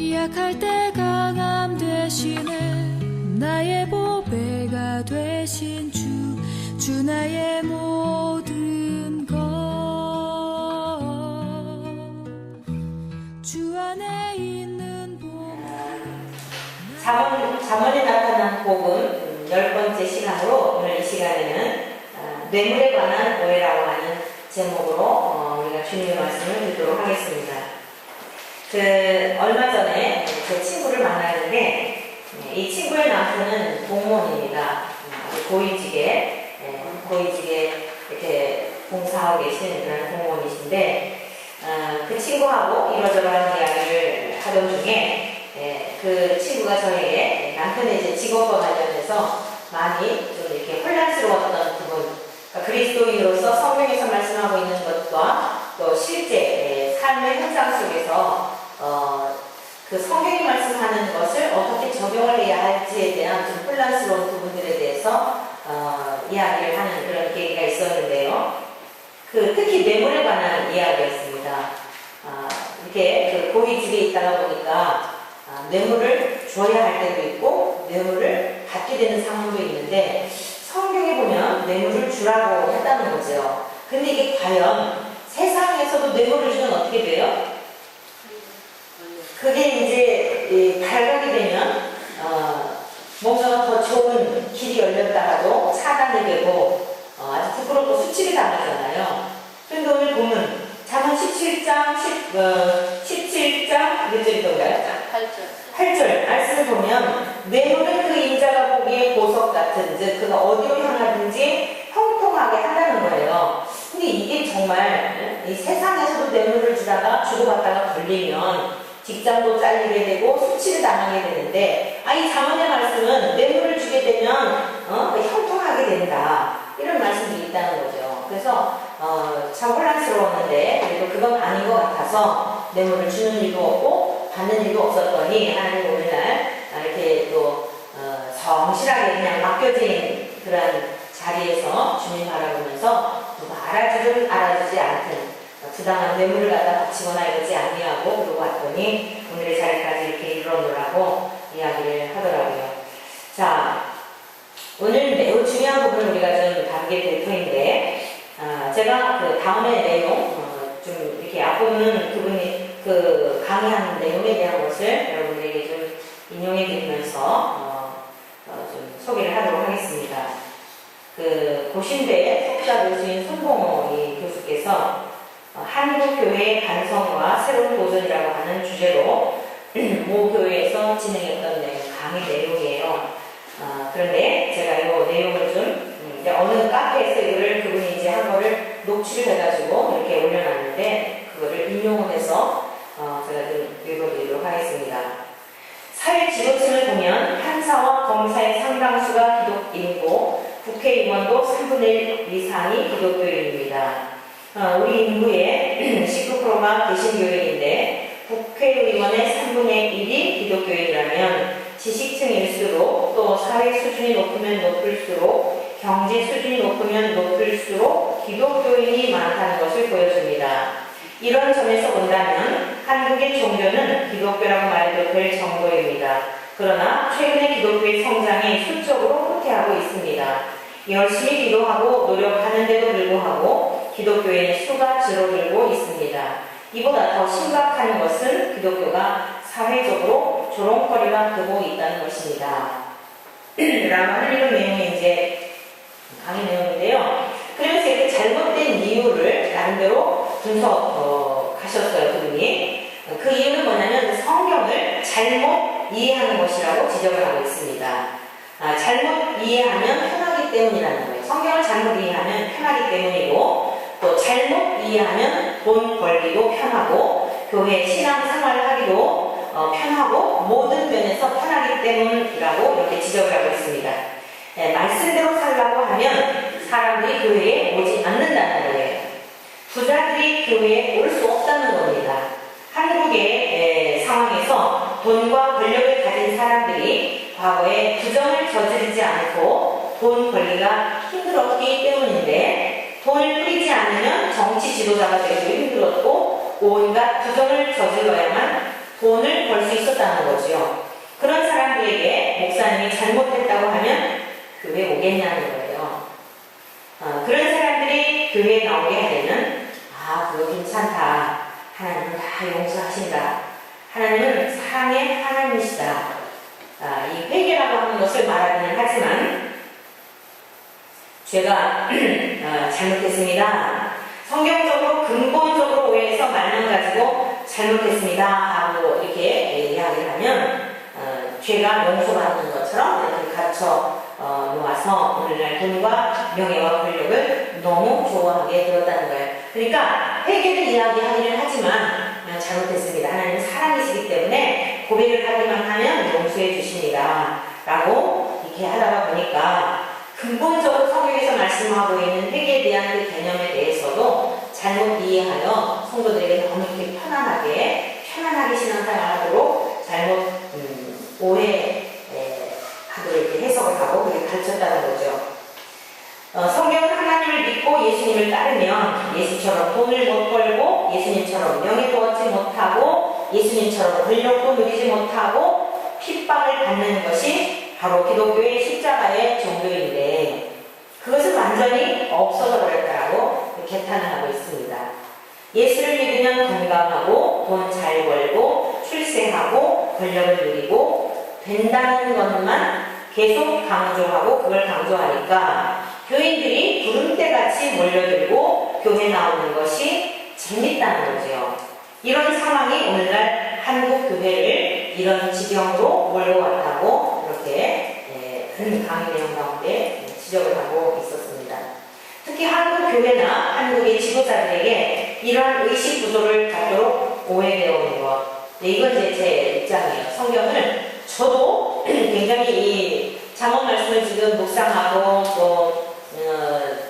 약할 때 강함 되시네. 나의 보배가 되신 주 나의 모든 것. 주 안에 있는 복음. 잠언에 나타난 복음 10번째 시간으로 오늘 이 시간에는 뇌물에 관한 오해라고 하는 제목으로 우리가 주님의 말씀을 듣도록 하겠습니다. 얼마 전에 제 친구를 만났는데 이 친구의 남편은 공무원입니다. 고위직에 이렇게 봉사하고 계신 그런 공무원이신데 그 친구하고 이러저러한 이야기를 하던 중에 그 친구가 저에게 남편의 이제 직업과 관련해서 많이 좀 이렇게 혼란스러웠던 부분, 그러니까 그리스도인으로서 성경에서 말씀하고 있는 것과 또 실제 삶의 현장 속에서 그 성경이 말씀하는 것을 어떻게 적용을 해야 할지에 대한 좀 혼란스러운 부분들에 대해서 이야기를 하는 그런 계기가 있었는데요. 특히 뇌물에 관한 이야기였습니다. 이렇게 고위직에 있다가 보니까 뇌물을 줘야 할 때도 있고 뇌물을 받게 되는 상황도 있는데 성경에 보면 뇌물을 주라고 했다는 거죠. 근데 이게 과연 세상에서도 뇌물을 주면 어떻게 돼요? 그게 이제 발각이 되면 뭔가 더 좋은 길이 열렸다가도 차단이 되고 아주 부끄럽고 수치를 당하잖아요. 그런데 오늘 보면 잠언 17장 17장 몇 절이던가요? 8절 말씀을 보면 뇌물은 그 인자가 보기에 보석 같은 즉 그가 어디로 향하든지 형통하게 한다는 거예요. 근데 이게 정말 이 세상에서도 뇌물을 주다가 주고받다가 걸리면 직장도 잘리게 되고 수치를 당하게 되는데 이 잠언의 말씀은 뇌물을 주게 되면 형통하게 된다 이런 말씀이 있다는 거죠. 그래서 참 혼란스러웠는데 그래도 그건 아닌 것 같아서 뇌물을 주는 일도 없고 받는 일도 없었더니 하나님 오늘날 이렇게 또 성실하게 그냥 맡겨진 그런 자리에서 주님 바라보면서 누가 알아주지 않든 부당한 뇌물을 갖다 바치거나 이러지 아니하고 그러고 왔더니 오늘의 자리까지 이렇게 이르렀노라고 이야기를 하더라고요. 자, 오늘 매우 중요한 부분을 우리가 좀 다루게 될 터인데 제가 다음의 내용 좀 이렇게 앞부분 그분이 강의한 내용에 대한 것을 여러분들에게 좀 인용해 드리면서 좀 소개를 하도록 하겠습니다. 고신대 석사 교수인 손봉호 교수께서 한국교회의 반성과 새로운 도전이라고 하는 주제로 모 교회에서 진행했던 강의 내용이에요. 그런데 제가 이 내용을 좀 이제 어느 카페에서 이거를 그분이 이제 한 거를 녹취를 해가지고 이렇게 올려놨는데 그거를 인용을 해서 제가 좀 읽어드리도록 하겠습니다. 사회 지도층을 보면 판사와 검사의 상당수가 기독인이고 국회의원도 3분의 1 이상이 기독교인입니다. 우리 인구의 19%가 개신교인인데 국회의원의 3분의 1이 기독교인이라면 지식층일수록 또 사회 수준이 높으면 높을수록 경제 수준이 높으면 높을수록 기독교인이 많다는 것을 보여줍니다. 이런 점에서 본다면 한국의 종교는 기독교라고 말해도 될 정도입니다. 그러나 최근에 기독교의 성장이 수적으로 후퇴하고 있습니다. 열심히 기도하고 노력하는데도 불구하고 기독교인의 수가 줄어들고 있습니다. 이보다 더 심각한 것은 기독교가 사회적으로 조롱거리가 되고 있다는 것입니다. 라고 하는 이런 내용이 이제 강의 내용인데요. 그래서 이렇게 잘못된 이유를 나름대로 분석하셨어요, 그분이. 그 이유는 뭐냐면 성경을 잘못 이해하는 것이라고 지적을 하고 있습니다. 잘못 이해하면 편하기 때문이라는 거예요. 성경을 잘못 이해하면 편하기 때문이고 또 잘못 이해하면 돈 벌기도 편하고 교회 신앙생활을 하기도 편하고 모든 면에서 편하기 때문이라고 이렇게 지적을 하고 있습니다. 말씀대로 살라고 하면 사람들이 교회에 오지 않는다는 거예요. 부자들이 교회에 올 수 없다는 겁니다. 한국의 상황에서 돈과 권력을 가진 사람들이 과거에 부정을 저지르지 않고 돈 벌기가 힘들었기 때문인데 돈을 뿌리지 않으면 정치 지도자가 되기도 힘들었고 온갖 부정을 저질러야만 돈을 벌 수 있었다는 거죠. 그런 사람들에게 목사님이 잘못했다고 하면 교회에 오겠냐는 거예요. 그런 사람들이 교회에 나오게 하려면 그거 괜찮다. 하나님은 다 용서하신다. 하나님은 사랑의 하나님이시다. 이 회개라고 하는 것을 말하기는 하지만 제가 잘못했습니다. 성경적으로 근본적으로 오해해서 말만 가지고 잘못했습니다 하고 이렇게 이야기를 하면 죄가 용서받는 것처럼 이렇게 가르쳐 놓아서 오늘날 돈과 명예와 권력을 너무 좋아하게 되었다는 거예요. 그러니까 회개를 이야기하기는 하지만 잘못했습니다. 하나님은 사랑이시기 때문에 고백을 하기만 하면 용서해 주십니다. 라고 이렇게 하다가 보니까 근본적으로 성경에서 말씀하고 있는 회개에 대한 그 개념에 대해서도 잘못 이해하여 성도들에게 너무 이렇게 편안하게 신앙생활하도록 잘못 오해하도록 이렇게 해석을 하고 그렇게 가르쳤다는 거죠. 성경은 하나님을 믿고 예수님을 따르면 예수처럼 돈을 못 벌고 예수님처럼 명예도 얻지 못하고 예수님처럼 권력도 누리지 못하고 핍박을 받는 것이 바로 기독교의 십자가의 종교인데 그것은 완전히 없어져 버렸다라고 개탄을 하고 있습니다. 예수를 믿으면 건강하고 돈 잘 벌고 출세하고 권력을 누리고 된다는 것만 계속 강조하고 그걸 강조하니까 교인들이 구름대같이 몰려들고 교회 나오는 것이 재밌다는 거죠. 이런 상황이 오늘날 한국 교회를 이런 지경으로 몰고 왔다고 이렇게 강의 내용 가운데 지적을 하고 있었습니다. 특히 한국 교회나 한국의 지도자들에게 이러한 의식 구조를 갖도록 오해되어 오는 것. 이건 이제 제 입장이에요. 성경을 저도 굉장히 이 잠언 말씀을 지금 묵상하고 또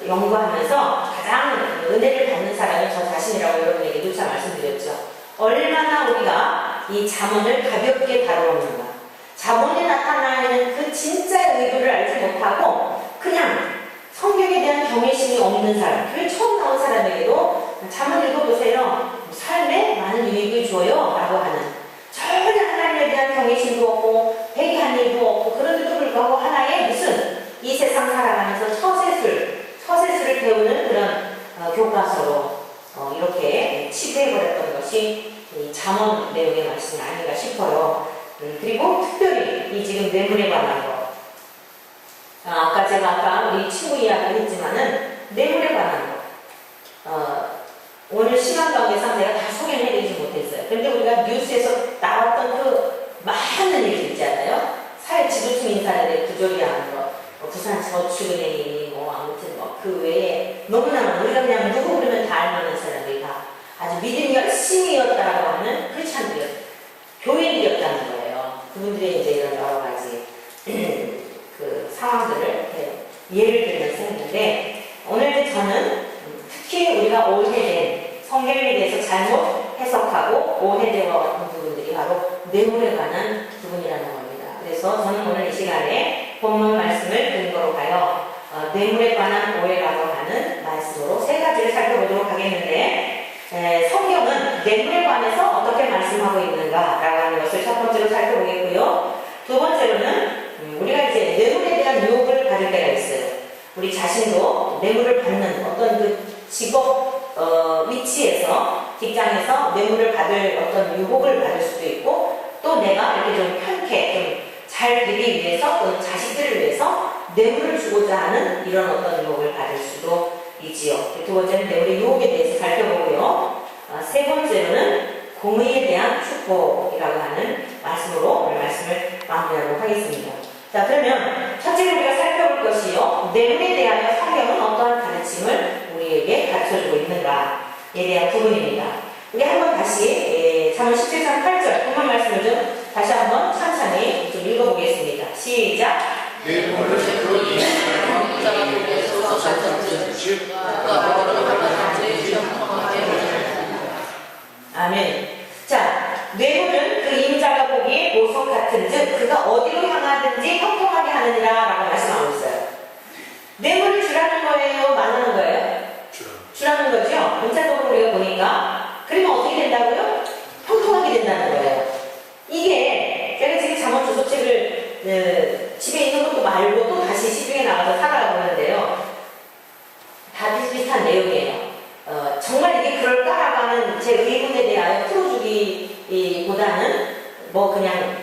연구하면서 가장 은혜를 받는 사람은 저 자신이라고 여러분에게 누차 말씀드렸죠. 얼마나 우리가 이 잠언을 가볍게 다루었는가. 잠언에 나타나 있는 그 진짜의 의도를 알지 못하고 그냥 성경에 대한 경외심이 없는 사람, 교회 처음 나온 사람에게도 잠언 읽어보세요. 삶에 많은 유익을 줘요 라고 하는 전혀 하나님에 대한 경외심도 없고 회개한 일도 없고 그런데도 불구하고 하나의 무슨 이 세상 살아가면서 처세술을 배우는 그런 교과서로 이렇게 치부해버렸던 것이 이 잠언 내용의 말씀이 아닌가 싶어요. 그리고 특별히 이 지금 뇌물에 관한 것. 아까 제가 우리 친구 이야기를 했지만은 뇌물에 관한 것. 오늘 시간 관계상 제가 다 소개를 해드리지 못했어요. 그런데 우리가 뉴스에서 나왔던 그 많은 일들 있잖아요. 사회 지도층 인사들의 부조리하는 것. 부산 저축은행이 아무튼 그 외에 너무나 우리가 그냥 누구 그러면 다 알만한 사람들이 다 아주 믿음이 열심히였다라고 하는 크리스찬들이었어요. 교인들이었다는 거예요. 그분들의 이제 이런 여러 가지 그 상황들을 예를 들면서 했는데 오늘 저는 특히 우리가 오해된 성경에 대해서 잘못 해석하고 오해되어 왔던 부분들이 바로 뇌물에 관한 부분이라는 겁니다. 그래서 저는 오늘 이 시간에 본문 말씀을 근거로 하여 뇌물에 관한 오해라고 하는 말씀으로 세 가지를 살펴보도록 하겠는데 성경은 뇌물에 관해서 어떻게 말씀하고 있는가라고 하는 것을 첫 번째로 살펴보겠고요. 두 번째로는 우리가 이제 뇌물에 대한 유혹을 받을 때가 있어요. 우리 자신도 뇌물을 받는 어떤 그 직업 위치에서 직장에서 뇌물을 받을 어떤 유혹을 받을 수도 있고 또 내가 이렇게 좀 편케 좀 잘 되기 위해서 또는 자식들을 위해서 뇌물을 주고자 하는 이런 어떤 유혹을 받을 수도 있지요. 두 번째는 뇌물의 유혹에 대해서 살펴보고요. 세 번째로는 공의에 대한 축복이라고 하는 말씀으로 오늘 말씀을 마무리하도록 하겠습니다. 자, 그러면 첫째로 우리가 살펴볼 것이요. 뇌물에 대하여 성경은 어떠한 가르침을 우리에게 가르쳐주고 있는가에 대한 부분입니다. 우리 한번 다시 잠언 17장 8절 본문 말씀을 좀 다시 한번 천천히 좀 읽어보겠습니다. 시작. 아멘. 자, 뇌물은 그 임자가 보기에 보석 같은즉 그가 어디로 향하든지 형통하게 하느니라 라고 말씀하고 있어요. 뇌물을 주라는 거예요? 말하는 거예요? 주라는 거죠? 문자적으로 우리가 보니까 그러면 어떻게 된다고요? 형통하게 된다는 거예요. 집에 있는 것도 말고 또 다시 시중에 나가서 사다가 보는데요. 다 비슷비슷한 내용이에요. 정말 이게 그럴까라고 하는 제 의문에 대하여 풀어주기보다는 뭐 그냥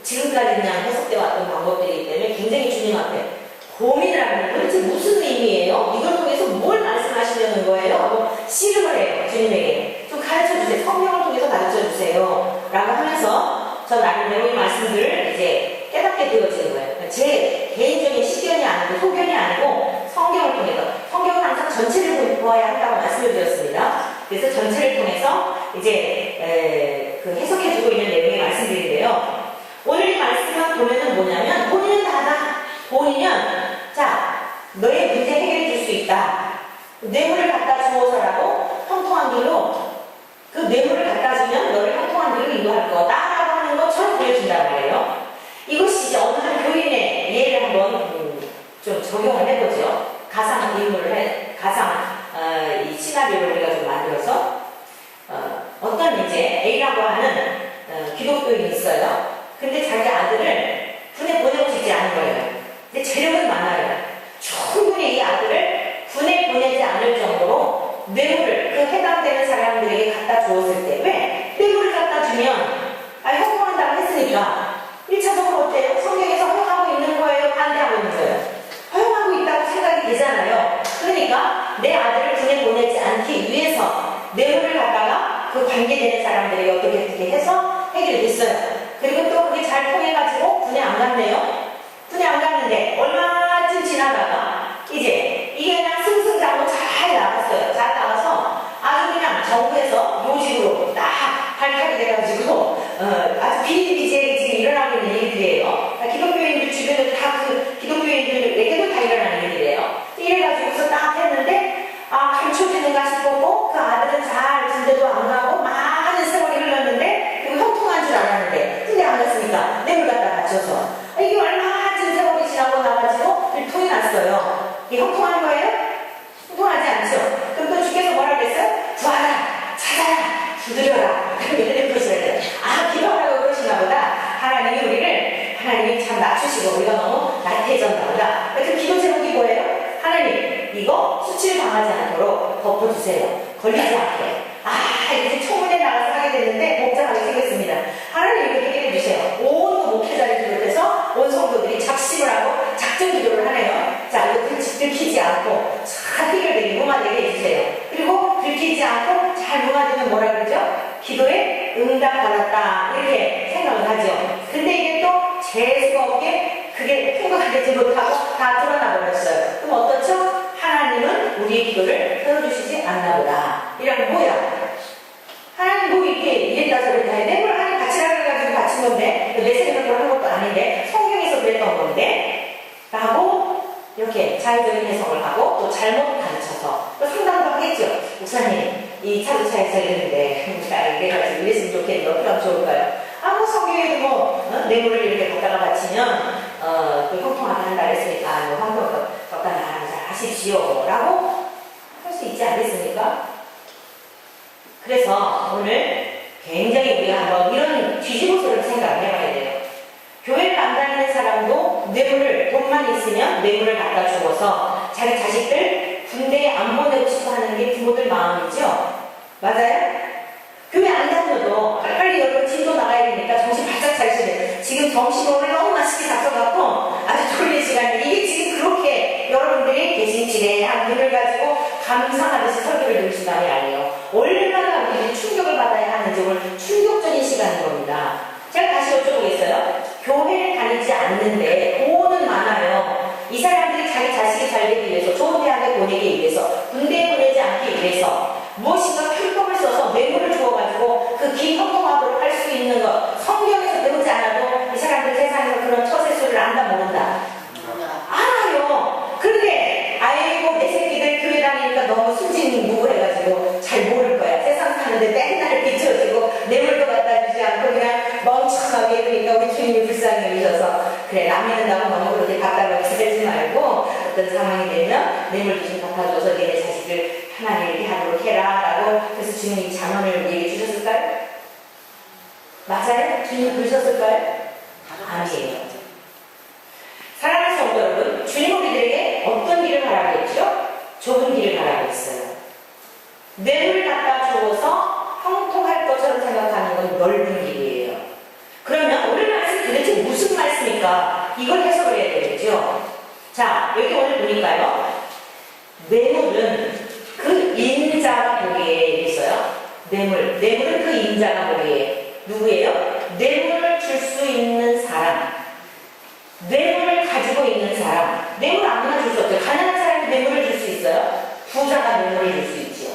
지금까지 그냥 해석되어 왔던 방법들이기 때문에 굉장히 주님 앞에 고민을 하는 도대체 무슨 의미예요? 이걸 통해서 뭘 말씀하시려는 거예요? 하고 씨름을 해요. 주님에게. 좀 가르쳐주세요. 성경을 통해서 가르쳐주세요. 라고 하면서 저 나름대로 이 말씀들을 이제 깨닫게 되어지는 거예요. 그러니까 제 개인적인 시견이 아니고 소견이 아니고 성경을 통해서. 성경은 항상 전체를 보아야 한다고 말씀을 드렸습니다. 그래서 전체를 통해서 이제 그 해석해주고 있는 내용의 말씀들인데요. 오늘 이 말씀만 보면은 뭐냐면 본인은 다다. 본인은 자 너의 문제 해결해 줄 수 있다. 뇌물을 갖다 주어서라도 형통한 길로 그 뇌물을 갖다 주면 너를 형통한 길로 인도할 거다라고 하는 것처럼 보여준단 말이에요. 이것이 이제 어느 한 교인의 예를 한번 좀 적용을 해보죠. 가상 인물을 이 시나리오를 우리가 좀 만들어서 어떤 이제 A라고 하는 기독교인이 있어요. 근데 자기 아들을 군에 보내고 싶지 않은 거예요. 근데 재력은 많아요. 충분히 이 아들을 군에 보내지 않을 정도로 뇌물을 그 해당되는 사람들에게 갖다 주었을 때 왜? 뇌물을 갖다 주면 허용한다고 했으니까 1차적으로 어때요? 성경에서 허용하고 있는 거예요? 반대하고 있는 거예요? 허용하고 있다고 생각이 되잖아요. 그러니까 내 아들을 군에 보내지 않기 위해서 뇌물을 갖다가 그 관계되는 사람들에게 어떻게 해서 해결이 됐어요. 그리고 또 그게 잘 통해가지고 군에 안 갔네요. 군에 안 갔는데 얼마쯤 지나다가 이제 이게 그냥 승승장구 잘 나갔어요. 잘 나가서 아주 그냥 정부에서 요직으로 딱 발탁이 돼가지고 아주 비일비재하게 지금 일어나고 있는 일들이에요. 기독교인들 주변에도 다 그 기독교인들에게도 다 일어나는 일이래요. 이래가지고서 딱 했는데 감춰지는가 싶었고 그 아들은 잘 군대도 안 가고 많은 세월이 흘렀는데 그리고 형통한 줄 알았는데 근데 안 갔으니까 뇌물 갖다 바쳐서 이게 얼마쯤 세월이 지나고 나가지고 들통이 났어요. 이게 형통한 거예요? 형통하지 않죠? 그럼 또 주께서 뭐라 그랬어요? 구하라, 찾아라, 두드려라. 이런 것을 해요. 기도하라고 그러시나 보다. 하나님이 참 낮추시고 우리가 너무 나태해졌나 보다. 그 기도 제목이 뭐예요? 하나님, 이거 수치를 당하지 않도록 덮어주세요. 걸리지 않게. 이제 초문에 나가서 하게 됐는데 복잡하게 생겼습니다. 하나님 이렇게 해결해 주세요. 온 목회자를 비롯해서 온 성도들이 작심을 하고 작전 기도를 하네요. 자, 이거 들키지 않고 잘 해결되게 무마되게 해주세요. 그리고 들키지 않고 잘 무마되면 뭐라 그러죠? 기도에 응답받았다 이렇게 생각을 하죠. 근데 이게 또 재수가 없게 그게 생각하지 못하고 다 드러나 버렸어요. 그럼 어떻죠? 하나님은 우리의 기도를 들어주시지 않나 보다. 이러면 뭐야? 하나님 뭐 이렇게 이랬다 저랬다 해. 뇌물 하나님 바치라고 해가지고 바친 건데 내 생각으로 한 것도 아닌데 성경에서 그랬던 건데 라고 이렇게 자의적인 해석을 하고 또 잘못 가르쳐서 또 상담도 하겠죠. 목사님 이 차도차에서 이랬는데 이래가지고 이랬으면 좋겠는데 어떻게 하면 좋을까요? 성경에도 뇌물을 이렇게 갖다가 바치면 그 형통하게 한다 했으니까 형통 갖다 잘 하십시오 라고 할 수 있지 않겠습니까? 그래서 오늘 굉장히 우리가 한번 이런 뒤집어서를 생각을 해봐야 돼요. 교회를 안 다니는 사람도 돈만 있으면 뇌물을 갖다 주어서 자기 자식들 군대에 안 보내고 싶어 하는 게 부모들 마음이죠? 맞아요? 교회 안 다녀도 빨리 여러분 진도 나가야 되니까 정신 바짝 차리셔야 돼요. 지금 점심을 너무 맛있게 잡숴갖고 아주 졸린 시간에 이게 지금 그렇게 여러분들이 개신질의 눈을 가지고 감상하듯이 설교를 들으신다는 게 아니에요. 얼마나 우리들이 충격을 받아야 하는지 오늘 충격적인 시간인 겁니다. 제가 다시 여쭤보겠어요. 교회를 다니지 않는데 돈은 많아요. 이 사람들이 자기 자식이 잘 되기 위해서 좋은 대학에 보내기 위해서 군대에 보내지 않기 위해서 무엇인가 필법을 써서 뇌물을 주어가지고 그 길 형통하도록 할 수 있는 것 성경에서 배우지 않아도 이 사람들 세상에서 그런 처세술을 안다 모른다? 알아요. 그런데 아이고 내 새끼들 교회 다니니까 너무 순진무구해가지고 잘 모를 거야. 세상 사는데 맨날 비춰지고 뇌물도 갖다 주지 않고 그냥 멍청하게 그러니까 우리 주님이 불쌍히 여기셔서 그래 남 믿는다고 너무 그렇게 갖다가 기대지 말고 어떤 상황이 되면 뇌물 좀 갚아줘서 너네 자식을 하나님 이렇게 하도록 해라 라고 그래서 주님이 장언을 얘기해 주셨을까요? 맞아요? 주님이 그러셨을까요? 아니에요. 뇌물을 갖다 주어서 형통할 것처럼 생각하는 건 넓은 길이에요. 그러면 오늘 말씀 도대체 무슨 말씀입니까? 이걸 해석을 해야 되겠죠. 자, 여기 오늘 보니까요. 뇌물은 그 인자가 보기에 있어요. 뇌물은 그 인자가 보기에 누구예요? 뇌물을 줄 수 있는 사람, 뇌물을 가지고 있는 사람. 뇌물 아무나 줄 수 없죠. 가난한 사람이 뇌물을 줄 수 있어요? 부자가 뇌물을 줄 수 있죠.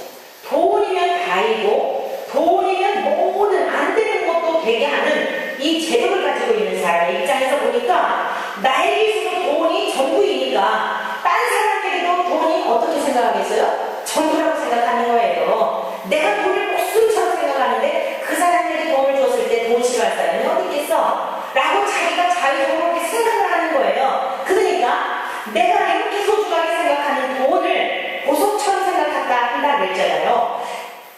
돈이면 다이고 돈이면 모든 안 되는 것도 되게 하는 이 재력을 가지고 있는 사람의 입장에서 보니까 나에게 있어서 돈이 전부이니까 딴 사람에게도 돈이 어떻게 생각하겠어요? 전부라고 생각하는 거예요. 내가 돈을 목숨처럼 생각하는데 그 사람에게 돈을 줬을 때 돈 싫어할 사람이 어디 있겠어? 라고 자기가 자유적으로 그렇게 생각을 하는 거예요. 그러니까 내가 이렇게 소중하게 생각하는 돈을 보석처럼 생각한다 그랬잖아요.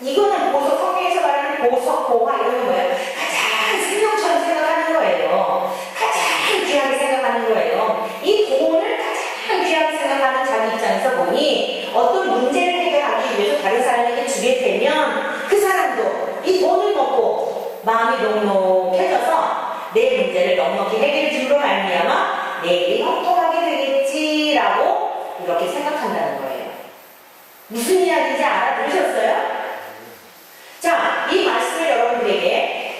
이거는 보석, 성경에서 말하는 보석, 보화 이런 거 뭐예요? 가장 생명처럼 생각하는 거예요. 가장 귀하게 생각하는 거예요. 이 돈을 가장 귀하게 생각하는 자기 입장에서 보니 어떤 문제를 해결하기 위해서 다른 사람에게 주게 되면 그 사람도 이 돈을 먹고 마음이 녹록해져서 내 문제를 넉넉히 해결해 줌으로 말미암아 내일이 형통하게 되겠지라고 이렇게 생각한다는 거예요. 무슨 이야기인지 알아들으셨어요? 자, 이 말씀을 여러분들에게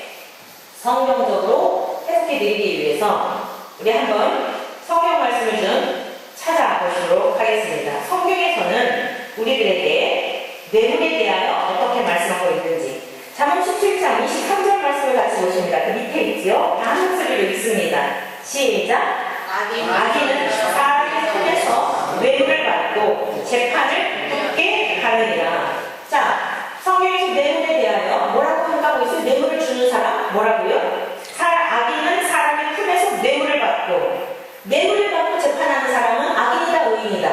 성경적으로 해석해 드리기 위해서 우리 한번 성경 말씀을 좀 찾아보시도록 하겠습니다. 성경에서는 우리들에게 뇌물에 대하여 어떻게 말씀하고 있는지 잠언 17장 23절 말씀을 같이 보십니다. 그 밑에 있지요? 다 한 목소리로 읽습니다. 시작! 악인은 사람의 손에서 뇌물을 받고 재판을 굳게 하느니라. 자, 성경에서 뇌물에 대하여 뭐라고 한다고 있어요? 뇌물을 주는 사람? 뭐라고요? 악인은 사람의 품에서 뇌물을 받고 재판하는 사람은 악인이다 의인이다?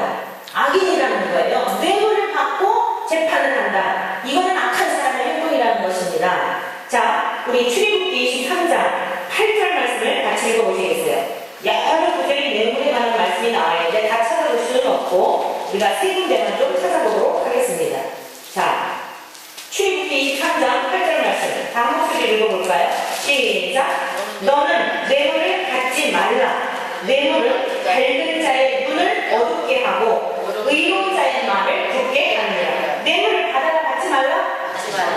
악인이라는 거예요. 뇌물을 받고 재판을 한다. 이거는 악한 사람의 행동이라는 것입니다. 자, 우리 출애굽기 23장 8절 말씀을 같이 읽어보시겠어요? 여러 구절이 뇌물에 관한 말씀이 나와 있는데 다 찾아볼 수는 없고 우리가 세 군데만 좀 찾아보도록 하겠습니다. 자, 출애굽기 23장 8절 말씀 다 한 목소리 읽어볼까요? 시작! 너는 뇌물을 받지 말라. 뇌물은 밝은 자의 눈을 어둡게 하고 의로운 자의 말을 굳게 하느니라. 뇌물을 받아라 받지 말라?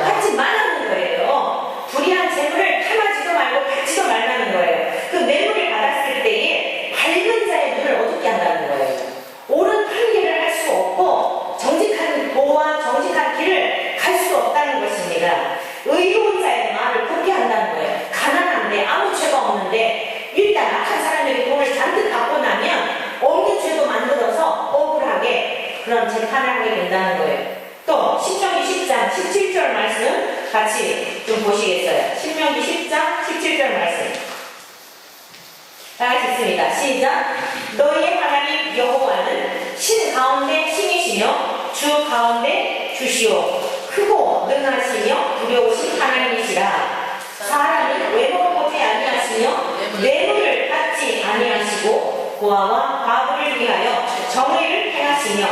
받지 말라는 거예요. 불의한 재물을 탐하지도 말고 받지도 말라는 거예요. 그 뇌물을 받았을 때에 밝은 자의 눈을 어둡게 한다는 거예요. 옳은 판결을 할 수 없고 정직한 도와 정직한 길을 갈 수 없다는 것입니다. 의로운 자의 말을 굳게 한다는 거예요. 가난한데 아무 죄가 없는데 일단 악한 사람에게 돈을 잔뜩 갖고 나면 없는 죄도 만들어서 억울하게 그런 재판을 하게 된다는 거예요. 또 신명기 10장 17절 말씀 같이 좀 보시겠어요? 신명기 10장 17절 말씀 다 같이 읽습니다. 시작! 너희의 하나님 여호와는 신 가운데 신이시며 주 가운데 주시오 크고 능하시며 두려우신 하나님이시라. 사람이 외모를 보지 아니하시며 뇌물을 받지 아니하시고 고아와 과부를 위하여 정의를 행하시며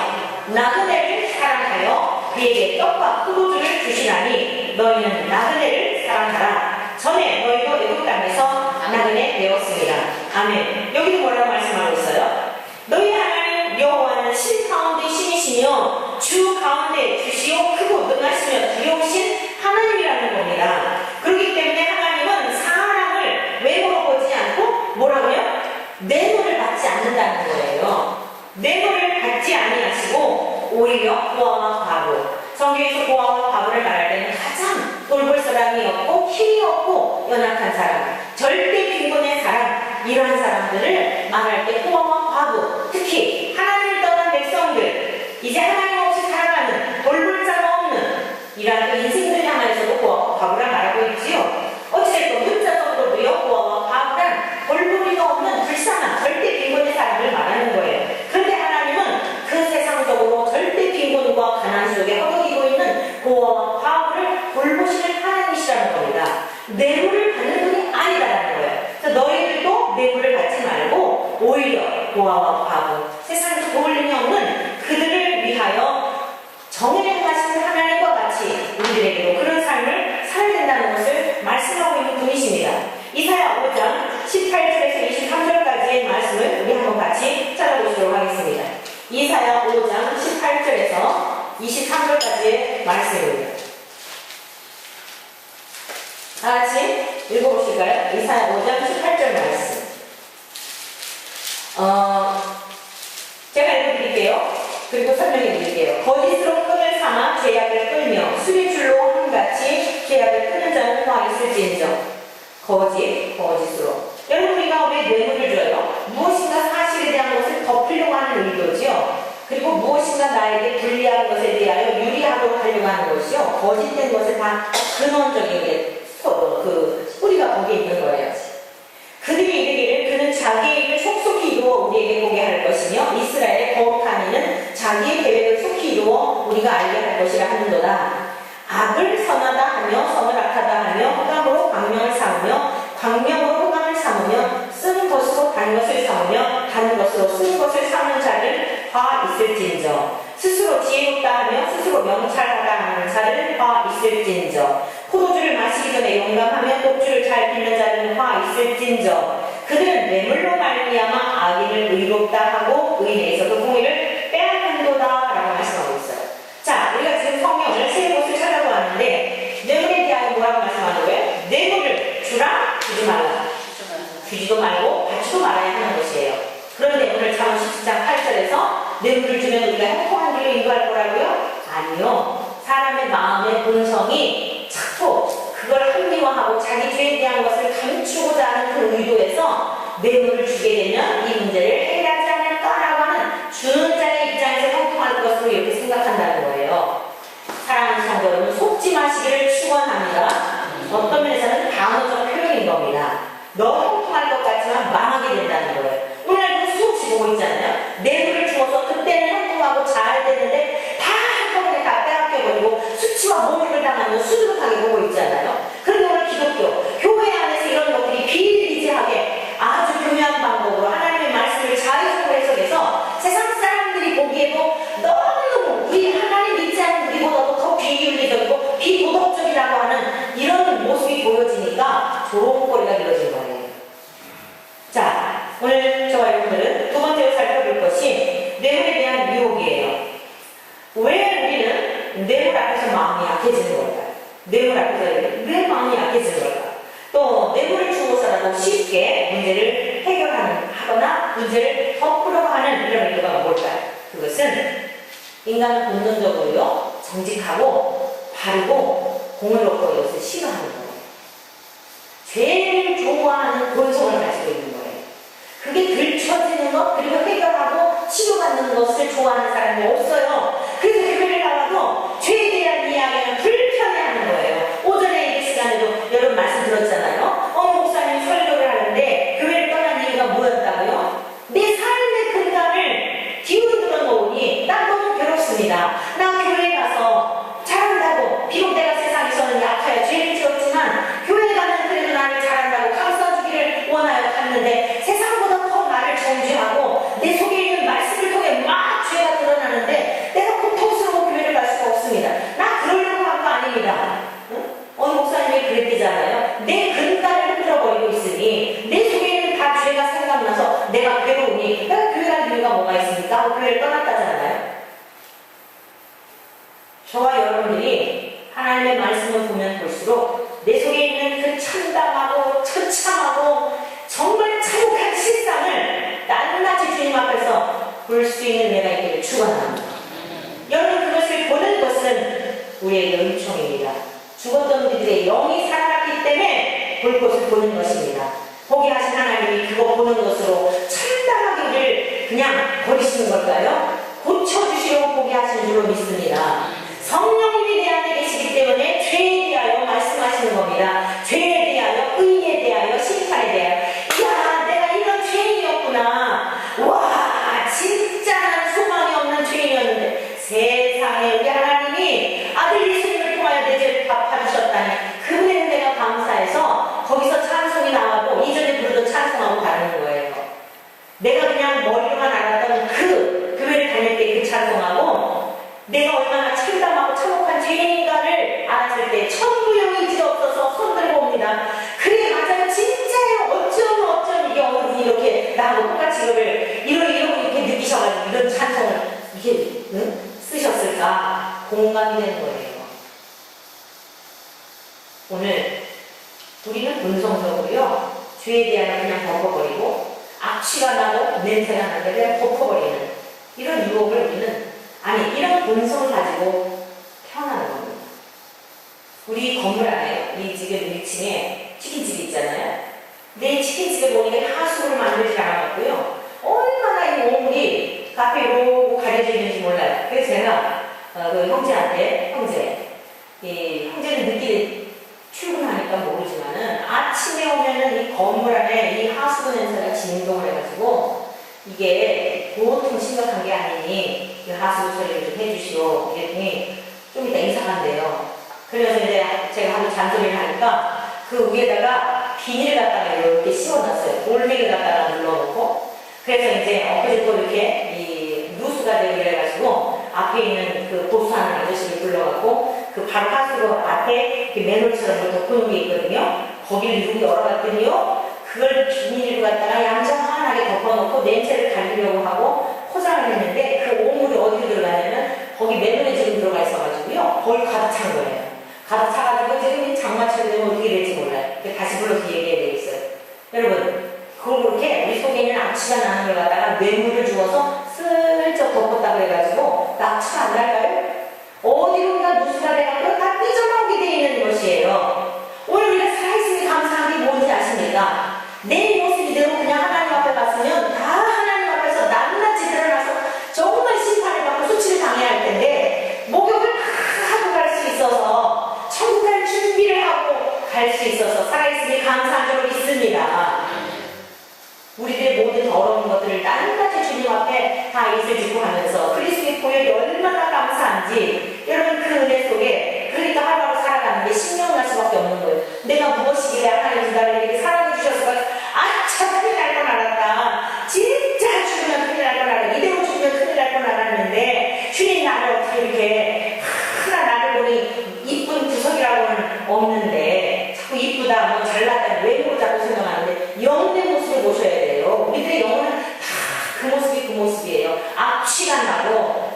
나그네를 사랑하여 그에게 떡과 포도주를 주시나니 너희는 나그네를 사랑하라. 전에 너희도 애굽 땅에서 나그네 되었습니다. 아멘. 여기도 뭐라고 말씀하고 있어요? 너희 하나님 여호와는 신 가운데 신이시며 주 가운데 주시오 크고 능하시며 두려우신 하나님이라는 겁니다. 그렇기 때문에 하나님은 사람을 외모로 보지 않고 뭐라고요? 뇌물을 받지 않는다는 거예요. 뇌물을 받지 아니하시고 오히려 고아와 과부, 성경에서 고아와 과부를 말할 때는 가장 돌볼 사람이 없고 힘이 없고 연약한 사람, 절대 빈곤의 사람, 이러한 사람들을 말할 때 고아와 과부, 특히 하나님을 떠난 백성들, 이제 하나님 없이 살아가는 돌볼 자가 없는 이러한 인생들 향해서도 고아와 과부를 말하고 있지요. 어찌됐건 문자적으로도요, 고아와 과부란 돌보리가 없는 불쌍한 절대 빈곤의 사람을 말하는 거예요. 그런데 하나님은 그 세상적으로 절대 빈곤과 가난 속에 허덕이고 있는 고아와 과부를 돌보시는 하나님이시라는 겁니다. 뇌물을 받는 분이 아니다라는 거예요. 그래서 너희들도 뇌물을 받지 말고 오히려 고아와 과부, 세상에서 도울 힘이 없는 그들을 위하여 정의를 행하시는 하나님과 하나님의 말씀입니다. 다 같이 읽어보실까요? 이사야 5장 18절 말씀. 제가 읽어드릴게요. 그리고 설명해 드릴게요. 거짓으로 끈을 삼아 죄악을 끌며 수리줄로 한같이 죄악을 끄는 자는 화 있을지인정. 거짓으로. 여러분, 우리가 왜 뇌물을 줘요? 무엇인가 사실에 대한 것을 덮으려고 하는 의도지요. 그리고 무엇인가 나에게 불리한 것에 대하여 유리하도록 하려고 하는 것이요. 거짓된 것을 다 근원적인 게 뿌리가 거기에 있는 거예요. 그들이 이르기를 그는 자기의 일을 속속히 이루어 우리에게 보게 할 것이며 이스라엘의 거룩한 이는 자기의 계획을 속히 이루어 우리가 알게 할 것이라 하는도다. 악을 선하다 하며 선을 악하다 하며 흑암으로 광명을 삼으며 광명으로 흑암을 삼으며 쓰는 것으로 단 것을 삼으며 단 것으로 쓰는 것을 삼는 자를 화 있을진저. 스스로 지혜롭다 하며 스스로 명찰하다 하는 자를 화 있을진저. 포도주를 마시기 전에 용감하며 독주를 잘 빌는 자는 화 있을진저. 그들은 뇌물로 말미암아 악인을 의롭다 하고 의인에서도 공의를 빼앗는도다 라고 말씀하고 있어요. 자, 우리가 지금 성경을 세 곳을 찾아보았는데 뇌물에 대하여 뭐라고 말씀하는 거예요? 뇌물을 주라, 주지 말라. 주지도 말고 받지도 말아야 하는 것이에요. 그런데 오늘 잠언 17장 8절에서 뇌물을 주면 우리가 행복한 길로 인도할 거라고요? 아니요. 사람의 마음의 본성이 자꾸 그걸 합리화하고 자기 죄에 대한 것을 감추고자 하는 그 의도에서 뇌물을 주게 되면 이 문제를 해결하지 않을까라고 하는 주는 자의 입장에서 행복할 것으로 이렇게 생각한다는 거예요. 사랑하는 성도 여러분, 속지 마시기를 축원합니다. 어떤 면에서는 방어적 표현인 겁니다. 너 행복할 것 같지만 망하게 된다는 거예요. 오늘날도 수없이 보고 있잖아요. 뇌물을 주어서 그때는 행복하고 잘 되는데 다 한꺼번에 다 빼앗겨버리고 수치와 모욕을 당하는 수두룩하게 보고 있잖아요. 그런데 오늘 기독교, 교회 안에서 이런 것들이 비일비재하게 아주 교묘한 방법으로 하나님의 말씀을 자유적으로 해석해서 세상 사람들이 보기에도 너무너무 우리 하나님 믿지 않는 우리보다도 더 비윤리적이고 비도덕적이라고 하는 이런 모습이 보여지니까 조롱거리가 이루어진 거예요. 자, 오늘 저와 여러분들은 두 번째로 살펴볼 것이 뇌물에 대한 유혹이에요. 왜 우리는 뇌물 앞에서 마음이 약해지는 걸까요? 뇌물 앞에서 왜 마음이 약해지는 걸까요? 또 뇌물을 주고서라도 쉽게 문제를 해결하거나 문제를 덮으려고 하는 이런 의도가 뭘까요? 그것은 인간은 본능적으로요, 정직하고 바르고 공의롭고 이것을 싫어하는 거예요. 죄를 좋아하는 본성을 가지고 있는 거예요. 그게 들춰지는 것, 그리고 해결하고 치료받는 것을 좋아하는 사람이 없어요. 그래서 교회를 나가도 죄에 대한 이야기는 불편해하는 거예요. 오전에 이 시간에도 여러분 말씀 들었잖아요. 목사님 설교를 하는데 교회를 떠난 이유가 뭐였다고요? 내 삶의 근간을 기울들어 놓으니 난 너무 괴롭습니다. 나 교회에 가서 잘한다고, 비록 내가 세상에서는 약하여 죄를 지었지만 교회 가면 그래도 나를 잘한다고 감싸주기를 원하여 갔는데 세상보다 더 나를 정죄하고 내 속에 있는 말씀을 통해 막 죄가 드러나는데 내가 고통스러워 교회를 갈 수가 없습니다. 나 그러려고 한 거 아닙니다. 응? 어느 목사님이 그랬대잖아요. 내 근간을 흔들어버리고 있으니 내 속에 있는 다 죄가 생각나서 내가 괴로우니 내가 교회 갈 이유가 뭐가 있습니까? 하고 교회를 떠났다잖아요. 저와 여러분들이 하나님의 말씀을 보면 볼수록 내 속에 있는 그 참담하고 처참하고 정말 참혹한 실상을 낱낱이 주님 앞에서 볼 수 있는 내가 있기를 축원합니다. 여러분, 그것을 보는 것은 우리에게 은총입니다. 죽었던 우리들의 영이 살아났기 때문에 볼 것을 보는 것입니다. 보게 하신 하나님이 그거 보는 것으로 참담하게 우리를 그냥 버리시는 걸까요? 고쳐주시려고 보게 하시는 줄로 믿습니다. 성령님이 내 안에 계시기 때문에 죄에 대하여 말씀하시는 겁니다. 죄에 대하여, 의에 대하여, 심판에 대하여. 야, 내가 이런 죄인이었구나. 와, 진짜 난 소망이 없는 죄인이었는데 세상에 우리 하나님이 아들 예수님을 통하여 내 죄를 갚아주셨다니 그분에 내가 감사해서 거기서 찬송이 나와도 이전에 부르던 찬송하고 다르는 거예요. 내가 그냥 머리로만 알았던 그 교회를 다닐 때 그 찬송하고 내가 얼마나 참담하고 참혹한 죄인인가를 알았을 때 천부영이 없어서 손들고 옵니다. 그래, 맞아요. 진짜예요. 어쩜 이게 어느 분이 이렇게 나하고 똑같이 이거를 이렇게 느끼셔가지고 이런 찬송을 이게 쓰셨을까? 공감이 되는 거예요. 오늘 우리는 본성적으로요, 죄에 대한 그냥 덮어버리고 악취가 나고 냄새가 나는데 그냥 덮어버리는 이런 유혹을 우리는, 아니 이런 본성을 가지고 태어나는 겁니다. 우리 건물 안에, 우리 집의 1층에 치킨집이 있잖아요. 근데 이 치킨집에 보니까 하수를 만들지 않았고요, 얼마나 이 오물이 카페 이러고 가려져 있는지 몰라요. 그래서 제가 그 형제는 늦게 출근하니까 모르지만은 아침에 오면은 이 건물 안에 이 하수구 냄새가 진동을 해가지고 이게 보통 심각한 게 아니니 이 하수구 처리를 좀 해주시오. 이랬더니 좀 이따 이상한데요. 그래서 이제 제가 하도 잔소리를 하니까 그 위에다가 비닐을 갖다가 이렇게 씌워놨어요. 올백을 갖다가 눌러놓고. 그래서 이제 엊그제 또 이렇게 이 누수가 되고 이래가지고 앞에 있는 그 보수하는 아저씨를 불러갖고 그 바로 하수구 앞에 맨홀처럼 덮어놓은 게 있거든요. 거기를 이렇게 열어봤더니요, 그걸 비닐로 갖다가 얌전하게 덮어놓고 냄새를 가리려고 하고 포장을 했는데 그 오물이 어디로 들어가냐면 거기 맨홀에 지금 들어가 있어가지고요, 거기 가득 찬 거예요. 가득 차가지고 지금 장마철이 되면 어떻게 될지 몰라요. 다시 불러서 얘기해야 되겠어요. 여러분, 그걸 그렇게 우리 속에 있는 악취가 나는 걸 갖다가 뇌물을 주어서 슬쩍 덮었다 그래가지고 악취가 안 날까요? 어디론가 누수가 돼가지고 다 삐져나오게 돼 있는 것이에요. 오늘 우리가 살아있으니 감사한 게 뭔지 아십니까? 내 모습 이대로 그냥 하나님 앞에 갔으면 다 하나님 앞에서 낱낱이 드러나서 정말 심판을 받고 수치를 당해야 할 텐데, 목욕을 다 하고 갈 수 있어서 천국 갈 준비를 하고 갈 수 있어서 살아있으니 감사한 줄 믿습니다. 우리들의 모든 더러운 것들을 낱낱이 주님 앞에 다 입을 짓고 하면서 그리스도의 보혈이 얼마나 감사한지, 여러분 그 은혜 속에 그러니까 하루하루 살아가는 게 신명날 수밖에 없는 거예요. 내가 무엇이길래 하나님 나를 이렇게 사랑해 주셨을까? 참 큰일 날 뻔 알았다. 진짜 죽으면 큰일 날 뻔 알았다. 이대로 죽으면 큰일 날 뻔 알았는데 주님 나를 어떻게 이렇게 하나 나를 보니 이쁜 구석이라고는 없는데 자꾸 이쁘다, 뭐 잘났다, 외모로 자꾸 생각하는데 영의 모습을 보셔야 돼요. 우리들의 영혼은 다 그 모습이 그 모습이에요. 악취가 나고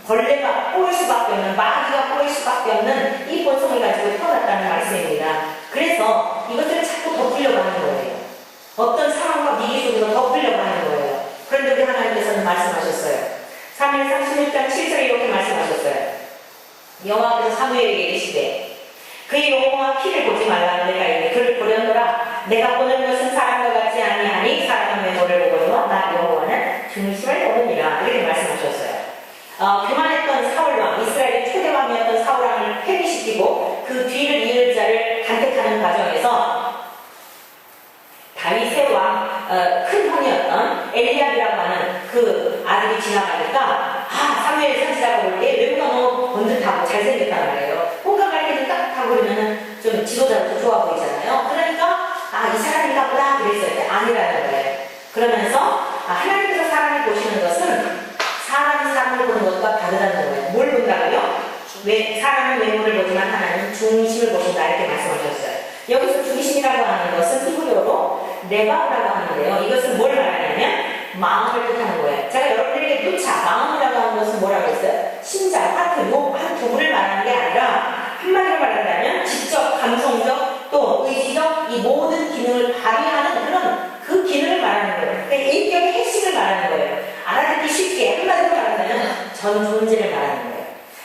벌레가 꼬일 수밖에 없는, 마귀가 꼬일 수밖에 없는 이 본성을 가지고 태어났다는 말씀입니다. 그래서 이것들을 자꾸 덮으려고 하는 거예요. 어떤 상황과 위기 속에서 덮으려고 하는 거예요. 그런데 우리 하나님께서는 말씀하셨어요. 사무엘상 16장 7절에 이렇게 말씀하셨어요. 여호와께서 사무엘에게 이르시되 그의 영혼과 피를 보지 말라. 내가 이미 그를 보려노라. 내가 보는 것은 사람과 같지 아니하니 사람은 외모를 보거니와 나 여호와는 중심을 보느니라. 이렇게 말씀하셨어요. 교만했던 사울왕, 이스라엘의 초대왕이었던 사울왕을 폐위시키고 그 뒤를 이을 자를 간택하는 과정에서 다윗의 왕, 큰 형이었던 엘리압이라고 하는 그 아들이 지나가니까 사무엘 선지자가 볼 때 외모가 너무 번듯하고 잘생겼단 말이에요. 뭔가 이렇게 딱하고 그러면 좀 지도자로서 좋아 보이잖아요. 그러니까 이 사람인가 보다 그랬어요. 아니라는 거예요. 그러면서 하나님께서 사람을 보시는 것은 사람이 사람을 보는 것과 다르다는 거예요. 뭘 본다고요? 사람은 외모를 보지만 하나님은 중심을 보신다, 이렇게 말씀하셨어요. 여기서 중심이라고 하는 것은 히브리어로 레바라고 하는데요. 이것은 뭘 말하냐면 마음을 뜻하는 거예요. 제가 여러분들에게 누차 마음이라고 하는 것은 뭐라고 했어요? 심장, 하트, 한 부분을 말하는 게 아니라 한마디로 말한다면 지적, 감성적, 또 의지적 이 모든 기능을 발휘하는 그런 그 기능을 말하는 거예요. 그러니까 인격의 핵심을 말하는 거예요. 알아듣기 쉽게 한마디로 말한다면 전 존재를 말하는 거예요.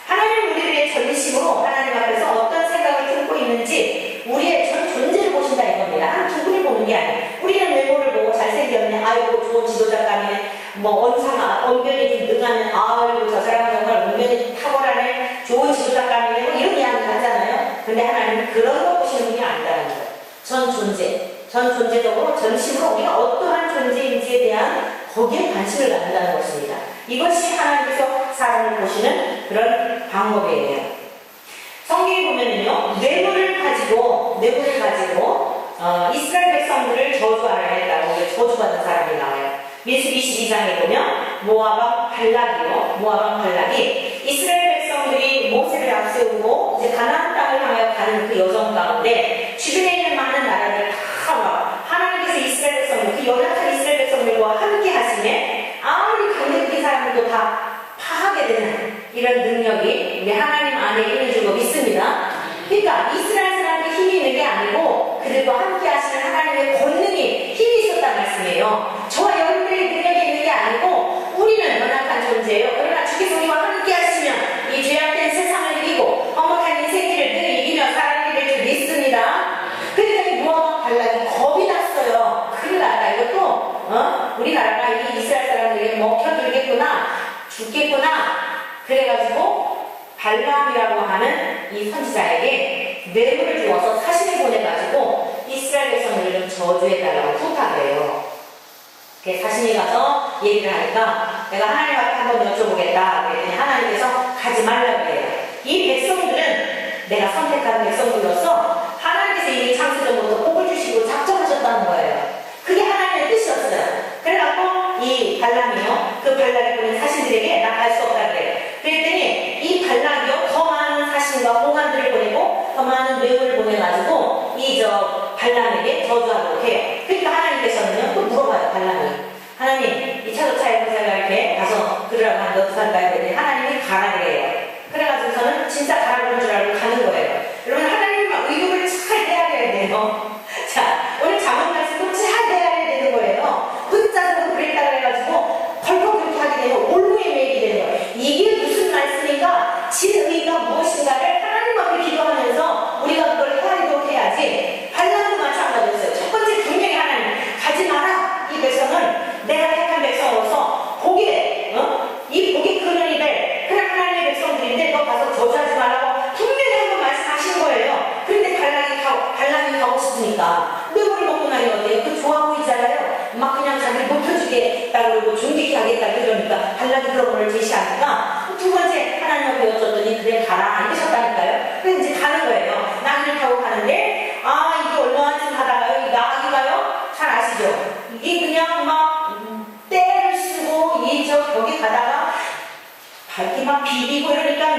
하나님 우리들의 전심으로 하나님 앞에서 어떤 생각을 품고 있는지 우리의 전 존재를 보신다 이겁니다. 한 두 분을 보는 게 아니에요. 우리는 외모를 보고 잘생겼네, 아이고 좋은 지도자감이네, 뭐 언변이 좀 능하네, 아이고 저 사람은 정말 언변이 탁월하네, 좋은 지도자감이네, 뭐 이런 이야기를 하잖아요. 근데 하나님은 그런 거 보시는 분이 아니라는 거예요. 전 존재적으로 전심으로 우리가 어떠한 존재인지에 대한 거기에 관심을 갖는다는 것입니다. 이것이 하나님께서 사람을 보시는 그런 방법이에요. 성경에 보면은요, 뇌물을 가지고 이스라엘 백성들을 저주하려 했다고 저주받은 사람이 나와요. 민수기 22장에 보면 모압왕 발락이 이스라엘 백성들이 모세를 앞세우고 이제 가나안 땅을 향하여 가는 그 여정 가운데 주변에 있는 많은 나라들 다 하나님께서 이스라엘 백성들, 그 연약한 이스라엘 백성들과 함께 하시네 아무리 강력한 사람들도 다 파하게 되는 이런 능력이 우리 하나님 안에 있는 줄로 믿습니다. 그러니까 이스라엘 사람들이 힘이 있는 게 아니고 그들과 함께 하시는 하나님의 권능이 힘이 있었단 말씀이에요. 저와 여러분들의 능력이 있는 게 아니고 우리는 연약한 존재예요. 그러나 주께서 우리와 함께 하시면 이 죄악된 세상을 이기고 험악한 인생길을 늘 이기며 살아가게 될 줄 믿습니다. 그랬더니 무화과 발락이 겁이 났어요. 큰일 났다. 이것도 우리나라가 이 이스라엘 사람들에게 먹혀들겠구나, 죽겠구나. 그래가지고 발람이라고 하는 이 선지자에게 뇌물을 주어서 사신을 보내가지고 이스라엘 백성들을 좀 저주해달라고 부탁해요. 사신이 가서 얘기를 하니까 내가 하나님 앞에 한번 여쭤보겠다. 그랬더니 하나님께서 가지 말라고 해요. 이 백성들은 내가 선택한 백성들로서 하나님께서 이미 창세전부터 복을 주시고 작정하셨다는 거예요. 그게 하나님의 뜻이었어요. 그래갖고 이 발람이요, 그 발락이 보낸 사신들에게 나 갈 수 없다 그래요. 그랬더니 이 발락이요, 더 많은 사신과 공안들을 보내고 더 많은 뇌물을 보내가지고 이 발람에게 저주하도록 해요. 그러니까 하나님께서는요, 또 물어봐요. 발람이, 하나님 이 차도차에 보살가 이렇게 가서 그러라고 하는데 어떡할까요? 그랬더니 하나님이 가라 그래요. 그래가지고서는 진짜 가라 그런 줄 알고 가는 거예요. 여러분, 하나님과 의욕을 잘 해야 돼요. 자, 오늘 잠언 말씀도 잘 해야 되는 거예요. 붙잡고 그랬다 그래가지고 펄펄 그렇게 하게 되면 올무에 매이게 되는 거예요. 이게 무슨 말씀인가? 진의가 무엇인가를 하나님 앞에 기도하면서 우리가 그걸 헤아리도록 해야지. 발람도 마찬가지였어요. 첫 번째 분명히 하나님 가지 마라. 이 백성은 내가 택한 백성으로서 이 복이 근원이 될 그런 하나님의 백성들인데 너 가서 저주하지 말라고 분명히 한번 말씀하신 거예요. 그런데 발람이 가고 싶으니까 뇌물을 먹고 나니 어때요? 그 좋아 보이잖아요. 막 그냥 자기를 높여주겠다 그러고 존귀케 하겠다 그러니까 발람이 그런 걸 제시하니까 두 번째 하나님 앞에 여쭤더니 그래 가라 안 되셨다니까요. 그래서 이제 가는 거예요. 나귀를 타고 가는데 이게 얼마나 좀 하다가요. 이 나귀가요, 잘 아시죠? 이게 그냥 막 때를 쓰고 벽에 가다가 발이 막 비비고 이러니까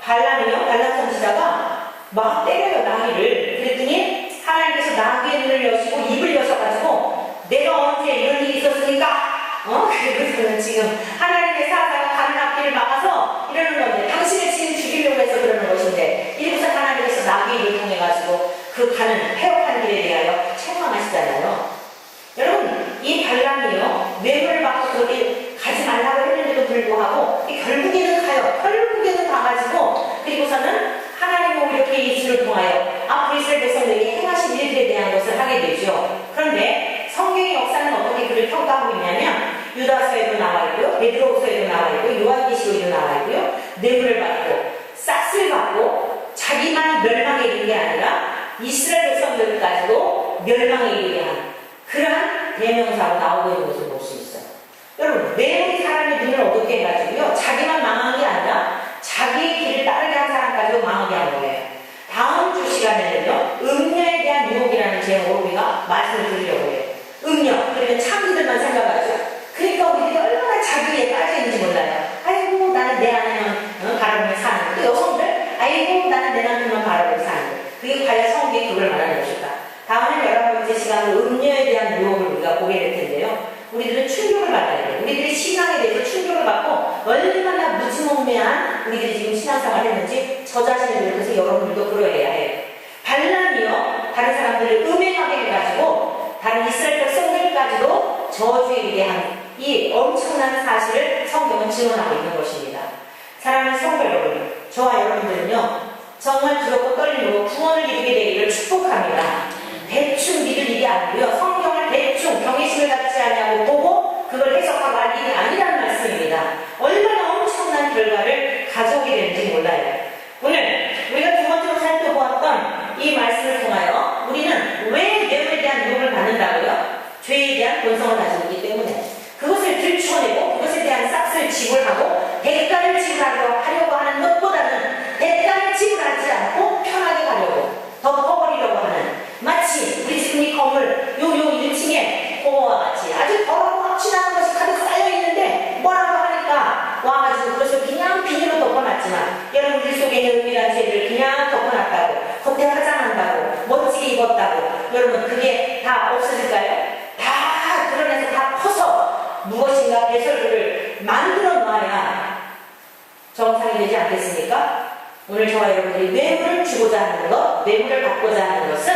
발람이요, 발람 선지자가 막 때려요, 나귀를. 그랬더니 하나님께서 나귀의 눈을 여시고 입을 여셔가지고 내가 언제 이런 일이 있었으니까 그래서는 지금 하나님의 사자가 가는 앞길을 막아서 이러는 건데 당신을 지금 죽이려고 해서 그러는 것인데 이러고서 하나님께서 나귀를 통해가지고 그 가는 폐역한 길에 대하여 책망하시잖아요. 여러분, 이 발람이요, 뇌물을 받고 그렇게 가지 말라고 했는데도 불구하고 결국에는 가요. 결국에는 가가지고 그리고서는 하나님은 이렇게 예수를 통하여 앞으로 이스라엘 백성들에게 행하신 일들에 대한 것을 하게 되죠. 그런데 성경의 역사는 어떻게 그를 평가하고 있냐면 유다서에도 나와 있고요, 베드로후서에도 나와 있고 요한계시록에도 나와 있고요. 뇌물을 받고 싹쓸 받고 자기만 멸망에 이르는 게 아니라 이스라엘 백성들까지도 멸망에 이르게 한 그러한 대명사로 나오고 있는 것을 볼 수 있어요. 여러분, 뇌물이 사람의 눈을 어둡게 해가지고요, 자기만 망한 게 아니라 자기의 길을 따르게 한 사람까지도 망하게 한 거예요. 다음 주 시간에는요, 음녀에 대한 유혹이라는 제목으로 우리가 말씀을 드리려고 해요. 음녀, 그러면 참기들만 생각하죠. 그러니까 우리들이 얼마나 자기에 빠져있는지 몰라요. 아이고, 나는 내 아내만 바라보며 사는 그 여성들, 아이고, 나는 내 남편만 바라보며 사는 그게 과연 성경이 그걸 말하는 것일까? 다음은 11번째 시간으로 음녀에 대한 유혹을 우리가 보게 될 텐데요. 우리들은 충격을 받아야 돼요. 우리들이 신앙에 대해서 충격을 받고 얼마나 무지몽매한 우리들이 지금 신앙생활을 했는지 저 자신을 비롯해서 여러분들도 그러해야 해요. 발람이요, 다른 사람들을 음행하게 해가지고 다른 이스라엘 백성들까지도 저주에 이르게 한 이 엄청난 사실을 성경은 증언하고 있는 것입니다. 사랑하는 성도 여러분, 저와 여러분들은요, 정말 두렵고 떨리고 구원을 이루게 되기를 축복합니다. 대충 믿을 일이 아니고요, 성경을 대충 경외심을 갖지 않냐고 보고 그걸 해석하고 할 일이 아니라는 말씀입니다. 얼마나 엄청난 결과를 가져오게 되는지 몰라요. 오늘 우리가 두 번째로 살펴보았던 이 말씀을 통하여 우리는 왜 뇌물에 대한 유혹을 받는다고요? 죄에 대한 본성을 가지고 있기 때문에 그것을 들추어내고 그것에 대한 싹쓸 지불하고 대가를 지불하려고 하는 것보다는 대가를 지불하지 않고 편하게 가려고 덮어버리려고 하는, 마치 우리 지금 이 건물 요 1층에 공허와 같이 아주 더러고 확실한 것이 가득 쌓여있는데 뭐라고 하니까 와가지고 그것을 그냥 비닐로 덮어놨지만 여러분들 속에 있는 은밀한 죄를 그냥 덮어놨다고, 겉에 화장한다고, 멋지게 입었다고, 여러분 그게 다 없어질까요? 다 드러내서 다 퍼서 무엇인가 배설물을 만들어 놔야 정상이 되지 않겠습니까? 오늘 저와 여러분들이 뇌물을 주고자 하는 것, 뇌물을 받고자 하는 것은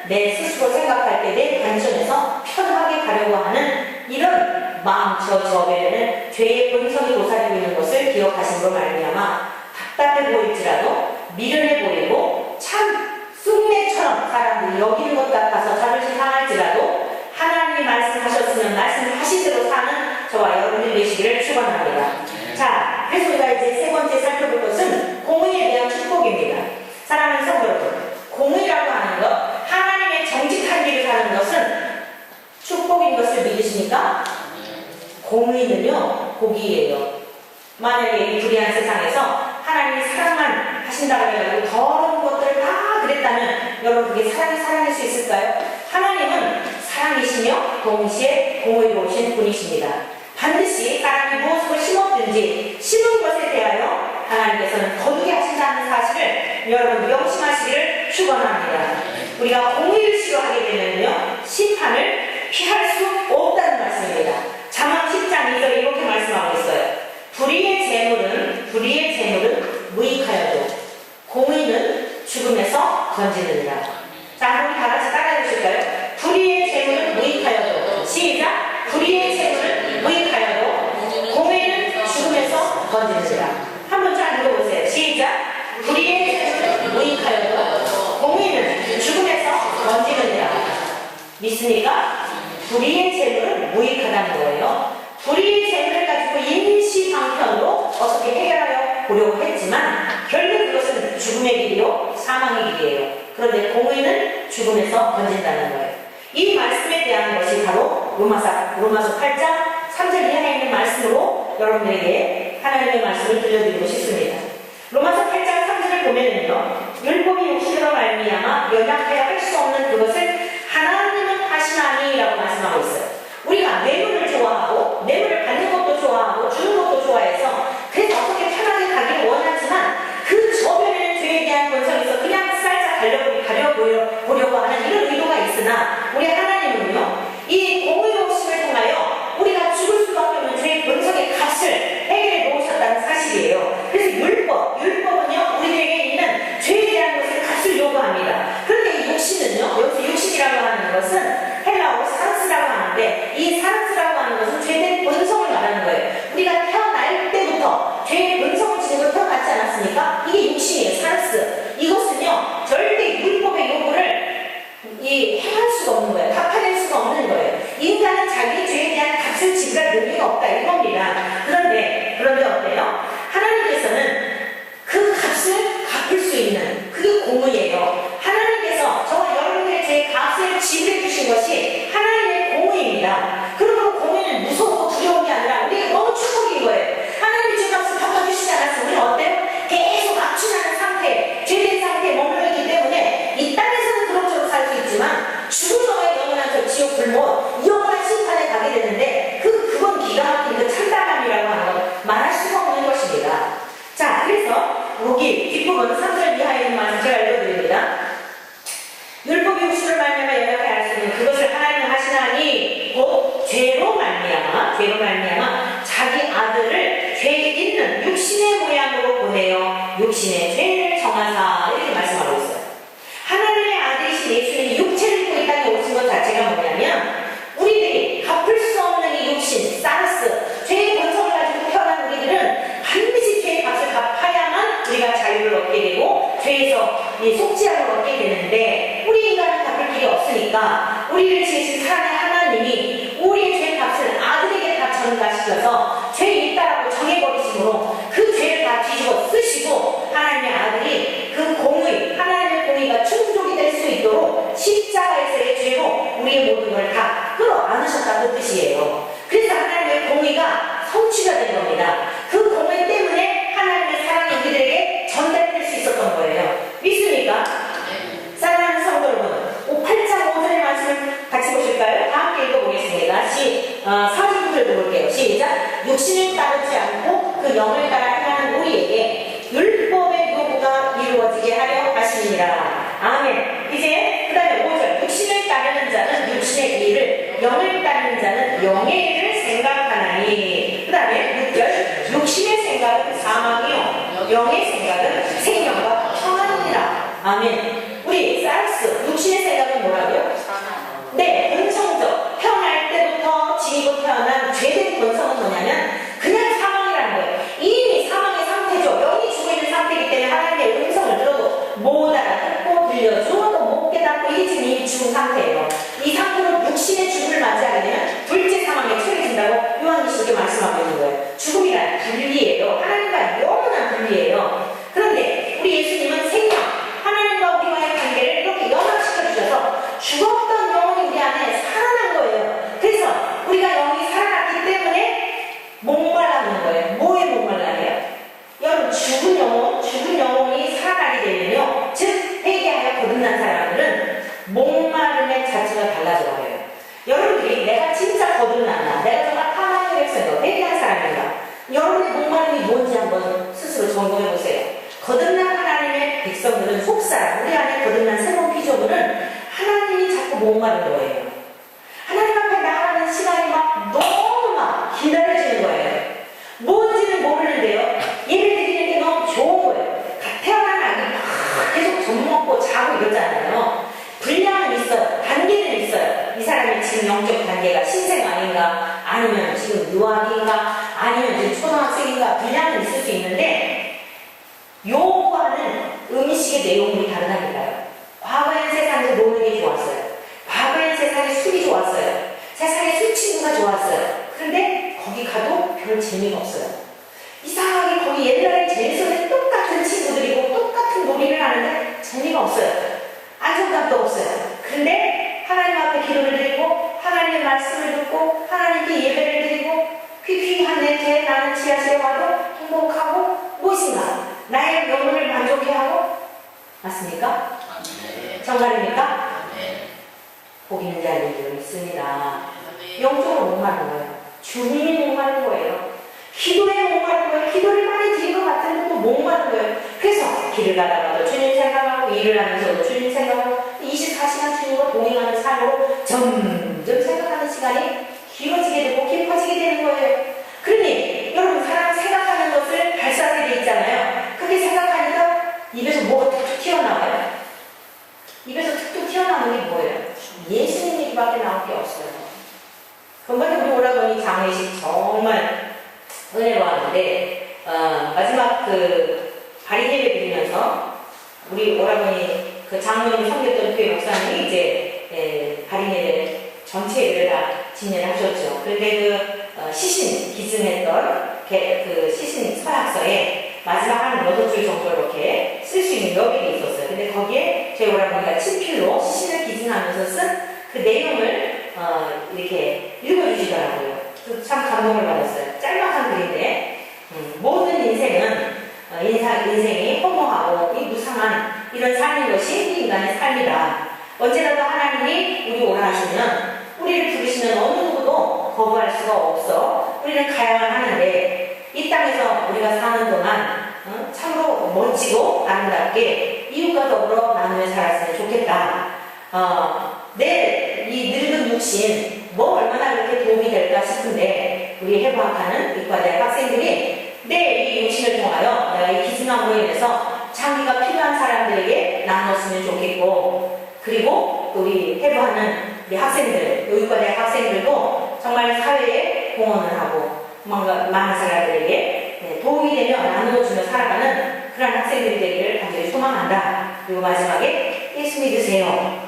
내 스스로 생각할 때 내 관점에서 편하게 가려고 하는 이런 마음, 저변에는 죄의 본성이 도사리고 있는 것을 기억하심으로 말미암아 답답해 보일지라도 미련해 보이고 참 쑥내처럼 사람들이 여기는 것 같아서 자존심 상할지라도 하나님이 말씀하셨으면 말씀하신 대로 사는 저와 여러분들 되시기를 축원합니다. 자, 그래서 우리가 이제 세 번째 살펴볼 것은 공의에 대한 축복입니다. 사랑하는 성도 여러분, 공의라고 하는 것, 하나님의 정직한 길을 사는 것은 축복인 것을 믿으십니까? 공의는요, 복이에요. 만약에 이 불의한 세상에서 하나님이 사랑만 하신다고 해가지고 더러운 것들을 다 그랬다면 여러분 그게 사랑일 수 있을까요? 하나님은 사랑이시며 동시에 공의로우신 분이십니다. 반드시 사람이 무엇을 심었든지 심은 것에 대하여 하나님께서는 거두게 하신다는 사실을 여러분 명심하시기를 축원합니다. 우리가 공의를 싫어하게 되면요 심판을 피할 수 없다는 말씀입니다. 잠언 10장 2절에 이렇게 말씀하고 있어요. 불의의 재물은 무익하여도 공의는 죽음에서 건지느니라. 자, 한번 다 같이 따라해 주실까요? 불의의 재물은 무익하여도, 시작! 불의의 재물은 무익하여도 공의는 죽음에서 건지느니라. 한번 쫙 읽어보세요. 시작! 불의의 재물은 무익하여도 공의는 죽음에서 건지느니라. 믿습니까? 불의의 재물은 무익하다는 거예요. 불의의 재물을 가지고 임시방편으로 어떻게 해결하려 보려고 했지만 결국 그것은 죽음의 길이요 사망의 길이에요. 그런데 공의는 죽음에서 건진다는 거예요. 이 말씀에 대한 것이 바로 로마서 8장 3절 이하에 있는 말씀으로 여러분들에게 하나님의 말씀을 들려드리고 싶습니다. 로마서 8장 3절을 보면은요, 율법이 육신으로 말미암아 연약하여 할 수 없는 그것을 하나님은 하시나니라고 말씀하고 있어요. 우리가 뇌물을 좋아하고 뇌물을 받는 것도 좋아하고 주는 것도 좋아해서 그래서 어떻게 편하게 가기를 원하지만 그 저변에는 죄에 대한 본성에서 그냥 살짝 가려보려고 하는 이런 의도가 있으나 우리 하나님은요, 이 공의로우심을 통하여 우리가 죽을 수밖에 없는 죄의 본성의 값을 해결해 놓으셨다는 사실이에요. 그래서 율법은요 우리에게 있는 죄에 대한 것을 값을 요구합니다. 그런데 이 육신은요, 여기서 육신이라고 하는 것은 헬라어로 사르스라고 하는데 이 사르스라고 하는 것은 죄된 본성을 말하는 거예요. 우리가 태어날 때부터 죄의 본성을 지니고 태어났지 않았습니까? 이게 육신이에요. 사르스. 이것은요 절대 율법의 요구를 행할 수가 없는 거예요. 갚아낼 수가 없는 거예요. 인간은 자기 죄에 대한 값을 지불할 능력이 없다 이겁니다. 그런데 어때요? 하나님께서는 그 값을 갚을 수 있는 그게 공의예요. 하나님께서 저와 여러분들의 제 값을 지불해 주신 것이 하나님의 공의입니다. 그러므로 공의는 무서워 두려운 게 아니라 우리가 너무 축복인 거예요. 하나님이 죄 값을 갚아주시지 않았으면 우리는 어때요? 계속 악취나는 상태, 죄된 상태에 머물러 있기 때문에 이 땅에서는 그럭저럭 살 수 있지만 죽음의 영원한 저 지옥 불못 영원한 심판에 가게 되는데 그건 기가 막힌 그 참담함이라고 하는 건 말할 수가 없는 것입니다. 자, 그래서 여기 뒷부분 3절 이하에 있는 말씀 제가 읽어드립니다. 율법이 육신을 말미암아 연약하게 할 수 있는 그것을 하나님 하시나니 곧 죄로 말미암아 자기 아들을 죄 있는 육신의 모양으로 보내어 육신의 죄를 정하사 이렇게 말씀하고 있어요. 하나님의 아들이신 예수님이 육체를 입고 이 땅에 오신 것 자체가 뭐냐면 우리들이 갚을 수 없는 이 육신, 사르스, 죄의 본성을 가지고 태어난 우리들은 반드시 죄의 값을 갚아야만 우리가 자유를 얻게 되고 죄에서 이 속죄함을 얻게 되는데 우리 인간은 갚을 길이 없으니까 우리를 지으신 사랑의 하나님이 우리의 죄의 값을 아들에게 다 전가시켜서 죄 있다라고 정해버리심으로 그 죄를 다 뒤집어 쓰시고 하나님의 아들이 그 공의, 하나님의 공의가 충족이 될 수 있도록 십자가에서의 죄로 우리의 모든 걸 다 끌어안으셨다는 뜻이에요. 그래서 하나님의 공의가 성취가 된 겁니다. 그 공의 때문에 하나님의 사랑이 우리들에게 전달될 수 있었던 거예요. 믿습니까? 사랑하는 성도 여러분, 8장 5절의 말씀을 같이 보실까요? 다 함께 읽어보겠습니다. 4절부터 읽어볼게요. 시작! 육신을 따르지 않고 그 영을 따라 행하는 우리에게 율법의 요구가 이루어지게 하려 하시니라. 아멘. 이제 그 다음에 5절. 육신을 따르는 자는 육신의 일을, 영을 따르는 자는 영의 일을 생각하나니. 그 다음에 6절. 육신의 생각은 사망이요 영의 생각은 생명. 아멘. 우리 사르스, 육신의 생각은 뭐라고요? 네, 본성적. 태어날 때부터 지니고 태어난 죄된 본성은 뭐냐면 그냥 사망이라는 거예요. 이미 사망의 상태죠. 영이 죽어있는 상태이기 때문에 하나님의 음성을 들어도 못 알아듣고 들려주어도 못 깨닫고 이게 지금 이미 죽은 상태예요. 이 상태로 육신의 죽음을 맞이하게 되면 둘째 사망에 처해진다고 요한계시록에 말씀하고 있는 거예요. 죽음이란 분리예요. 하나님과 영원한 분리예요. 그런데 우리 예수님은 생명, 하나님과 우리와의 관계를 이렇게 연합시켜 주셔서 죽었던 영혼이 우리 안에 살아난 거예요. 그래서 우리가 영이 살아났기 때문에 목말라는 거예요. 뭐에 목말라요? 여러분, 죽은 영혼이 살아나게 되면요, 즉 회개하여 거듭난 사람들은 목마름의 자체가 달라져요. 여러분들이 내가 진짜 거듭났나, 내가 정말 하나님의 백성이고 회개한 사람인가, 여러분의 목마름이 뭔지 한번 스스로 점검해 보세요. 거듭난 하나님의 백성들은 속사람, 우리 안에 거듭난 새로운 피조물은 하나님이 자꾸 목마른 거예요. 하나님 앞에 나가는 시간이 너무 기다려지는 거예요. 뭔지는 모르는데요, 예배 드리는 게 너무 좋은 거예요. 태어난 아기 계속 젖 먹고 자고 이러잖아요. 분량은 있어요. 단계는 있어요. 이 사람이 지금 영적 단계가 신생 아닌가, 아니면 지금 유아기인가, 아니면 지금 초등학생인가, 분량은 있을 수 있는데 요구하는 음식의 내용이 다르다니까요. 과거엔 세상에서 노는 게 좋았어요. 과거엔 세상에 술이 좋았어요. 세상에 술 친구가 좋았어요. 그런데 거기 가도 별 재미가 없어요. 이상하게 거기 옛날에 재밌었는데 똑같은 친구들이고 똑같은 놀이를 하는데 재미가 없어요. 안정감도 없어요. 그런데 하나님 앞에 기도를 드리고 하나님의 말씀을 듣고 하나님께 예배를 드리고 퀴퀴한 내 나는 지하실에 와도 행복하고 무엇인가 나의 영혼을 만족해 하고, 맞습니까? 정말입니까? 복 있는 자들이 있습니다. 영적으로 목마른 거예요. 주님이 목마른 거예요. 기도에 목마른 거예요. 기도를 많이 드린 것 같은데 또 목마른 거예요. 그래서 길을 가다가도 주님 생각하고, 일을 하면서도 주님 생각하고, 24시간 주님과 동행하는 삶으로 점점 생각하는 시간이 길어지게 되고 깊어지게 되는 거예요. 그러니 여러분, 사람 생각하는 것을 발사하게 돼 있잖아요. 그렇게 생각하니까 입에서 뭐가 툭툭 튀어나와요. 입에서 툭툭 튀어나오는 게 뭐예요? 예수님 얘기밖에 나올 게 없어요. 그번에 우리 오라버니 장례식 정말 은혜로웠는데, 마지막 발인 예배 드리면서 우리 오라버니 장모님이 섬겼던 교회 목사님이 이제 발인 예배 전체 예배를 다 진행을 하셨죠. 그런데 시신 기증했던 시신 서약서에 마지막 한 6줄 정도 이렇게 쓸 수 있는 여백이 있었어요. 근데 거기에 저희 오라버니가 친필로 시신을 기증하면서 쓴 그 내용을 이렇게 읽어주시더라고요. 참 감동을 받았어요. 짤막한 글인데, 모든 인생은 인생이 허무하고 이 무상한 이런 삶인 것이 인간의 삶이다. 언제라도 하나님이 우리 오라 하시면 우리를 부르시는 어느 누구도 거부할 수가 없어. 우리는 가야만 하는데 이 땅에서 우리가 사는 동안 참으로 멋지고 아름답게 이웃과 더불어 나누며 살았으면 좋겠다. 내 이 늙은 육신 뭐 얼마나 그렇게 도움이 될까 싶은데, 우리 해부학하는 의과대학 학생들이 내 이 육신을 통하여 내가 이 기증함으로 인해서 장기가 필요한 사람들에게 나눴으면 좋겠고, 그리고 우리 해부하는 우리 학생들, 의과대학 학생들도 정말 사회에 공헌을 하고 뭔가 많은 사람들에게 도움이 되며 나누어주며 살아가는 그런 학생들이 되기를 간절히 소망한다. 그리고 마지막에 예수 믿으세요.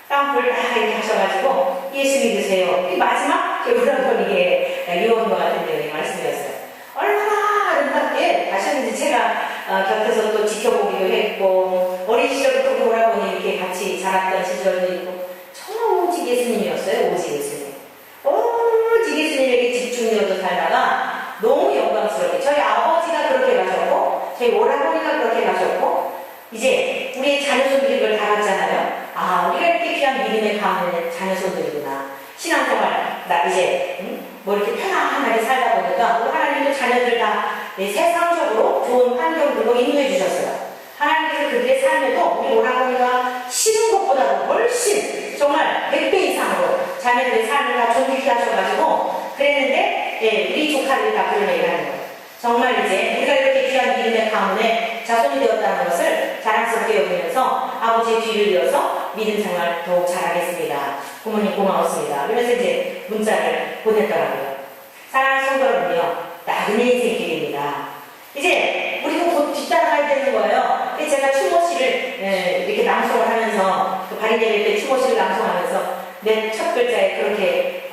땀불 다 이렇게 하셔가지고 예수 믿으세요. 이 마지막 오라버니의 유언과 같은 내용의 말씀이었어요. 얼마나 아름답게 하셨는지 제가 곁에서 또 지켜보기도 했고, 어린 시절부터 그 오라버니 이렇게 같이 자랐던 시절도 있고, 정말 오직 예수님이었어요. 오직 예수님. 오직 예수님에게 집중되어서 살다가 너무 영광스럽게 저희 아버지가 그렇게 가셨고 저희 오라버니가 그렇게 가셨고, 이제 우리의 자녀손들이 그걸 다 갔잖아요. 우리가 이렇게 귀한 믿음의 가운데 자녀손들이구나. 신앙생활 나 이제 뭐 이렇게 편안하게 살다 보니까 우리 하나님도 자녀들 다 세상적으로 좋은 환경으로 인도해 주셨어요. 하나님께서 그들의 삶에도 우리 오라버니가 싫은 것보다도 훨씬 정말 100배 이상으로 자녀들의 삶을 다 존귀케 하셔가지고 그랬는데, 우리 조카들이 다 그런 얘기를 하는 거예요. 정말 이제 우리가 이렇게 귀한 믿음의 가문에 자손이 되었다는 것을 자랑스럽게 여기면서 아버지의 뒤를 이어서 믿음 생활 더욱 잘하겠습니다. 부모님 고마웠습니다. 그러면서 이제 문자를 보냈더라고요. 사랑하는 성도 여러분요, 나그네 인생 길입니다. 이제 우리도 곧 뒤따라가야 되는 거예요. 제가 추모시를 이렇게 낭송을 하면서 그 발인 예배 때 추모시를 낭송하면서 내 첫 글자에 그렇게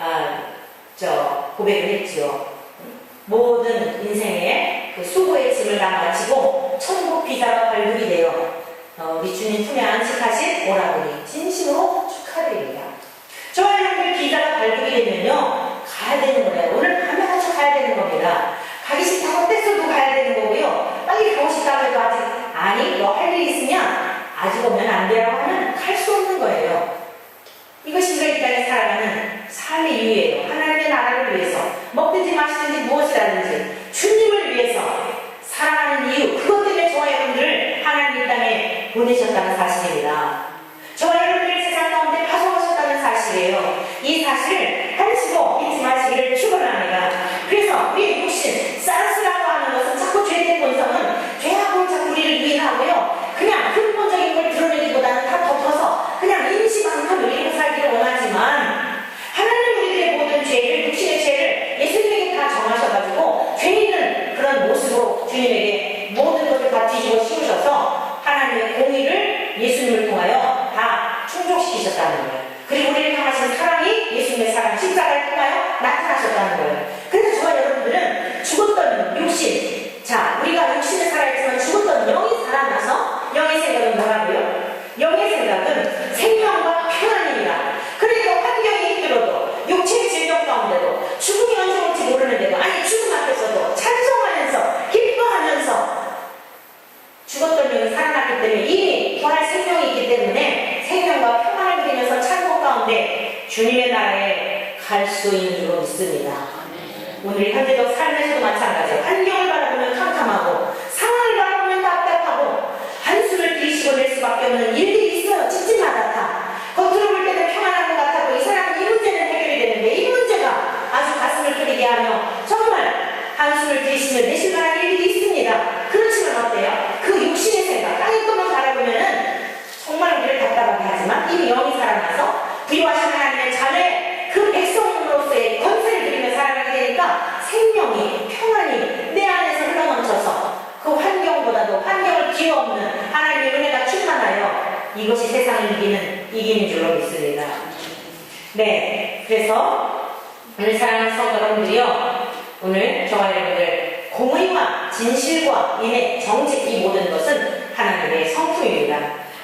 고백을 했지요. 모든 인생의 그 수고의 짐을 다 마치고 천국 비자가 발급이 되어 우리 주님 품에 안식하신 오라버니 진심으로 축하드립니다. 저와 여러분들 비자가 발급이 되면요, 가야 되는 거예요. 오늘 밤에 같이 가야 되는 겁니다. 가기 싫다고 떼써도 가야 되는 거고요. 빨리 가고 싶다고 해도 아직 아니 너 할 일 있으면 아직 오면 안 돼라고 하면 갈 수 없는 거예요. 이것이 우리가 이 땅에 살아가는 삶의 이유예요. 하나님의 나라를 위해서 먹든지 마시든지 무엇이라든지 주님을 위해서 살아가는 이유, 그것 때문에 저와 여러분들을 하나님 이 땅에 보내셨다는 사실입니다. 저와 여러분들을 세상 가운데 파송하셨다는 사실이에요. 이 사실을 한시도 잊지 마시기를 축원합니다. 그래서 우리 육신, 사르스라고 하는 것은 자꾸 죄된 본성은 죄하고 자꾸 우리를 유인하고요. 그냥 근본적인 걸 드러내기보다는 다 덮어서 그냥 임시만큼 누리고 살기를 원하지만 하나님 우리들의 모든 죄를, 육신의 죄를 예수님에게 다 정하셔가지고 죄 있는 그런 모습으로 주님에게 모든 것을 다 뒤집어 씌우셔서 하나님의 공의를 예수님을 통하여 다 충족시키셨다는 거예요. 그리고 우리를 향하신 사랑이 예수님의 사랑, 십자가를 통하여 나타나셨다는 거예요. 그래서 저와 여러분들은 죽었던 육신, 자, 우리가 육신을 살아있지만 죽었던 영이 살아나서 영의 생각은 뭐라고요? 영의 생각은 생명과 평안입니다. 그러니까 환경이 힘들어도 육체의 질병 가운데도 죽음이 언제 올지 모르는데도 아니 죽음 앞에서도 찬송하면서 기뻐하면서 죽었던 영이 살아났기 때문에 이미 부활 생명이 있기 때문에 생명과 평안을 누리면서 찬송 가운데 주님의 나라에 갈 수 있는 줄로 믿습니다. 오늘 현재적 삶에서도 마찬가지예요. 환경을 바라보면 캄캄하고 상황을 바라보면 답답하고 한숨을 들이쉬고 낼 수밖에 없는 일들이 있어요. 집집마다 다. 겉으로 볼 때는 평안한 것 같아도 이 사람은 이 문제는 해결이 되는데 이 문제가 아주 가슴을 졸이게 하며 정말 한숨을 들이쉬며 내실 만한 일들이 있습니다. 그렇지만 어때요? 그 육신의 생각, 땅의 것만 바라보면은 정말 우리를 답답하게 하지만 이미 영이 살아나서 부유하신 하나님의 자녀의 그 백성으로서의 권세를 드리며 살아가게 되니까 생명이, 평안이 내 안에서 흘러넘쳐서 그 환경보다도 환경을 뒤엎는 하나님의 은혜가 충만하여 이것이 세상을 이기는 줄로 믿습니다. 네, 그래서 오늘 사랑하는 성도 여러분들이요, 오늘 저와 여러분들 공의와 진실과 인애, 정직 이 모든 것은 하나님의 성품입니다.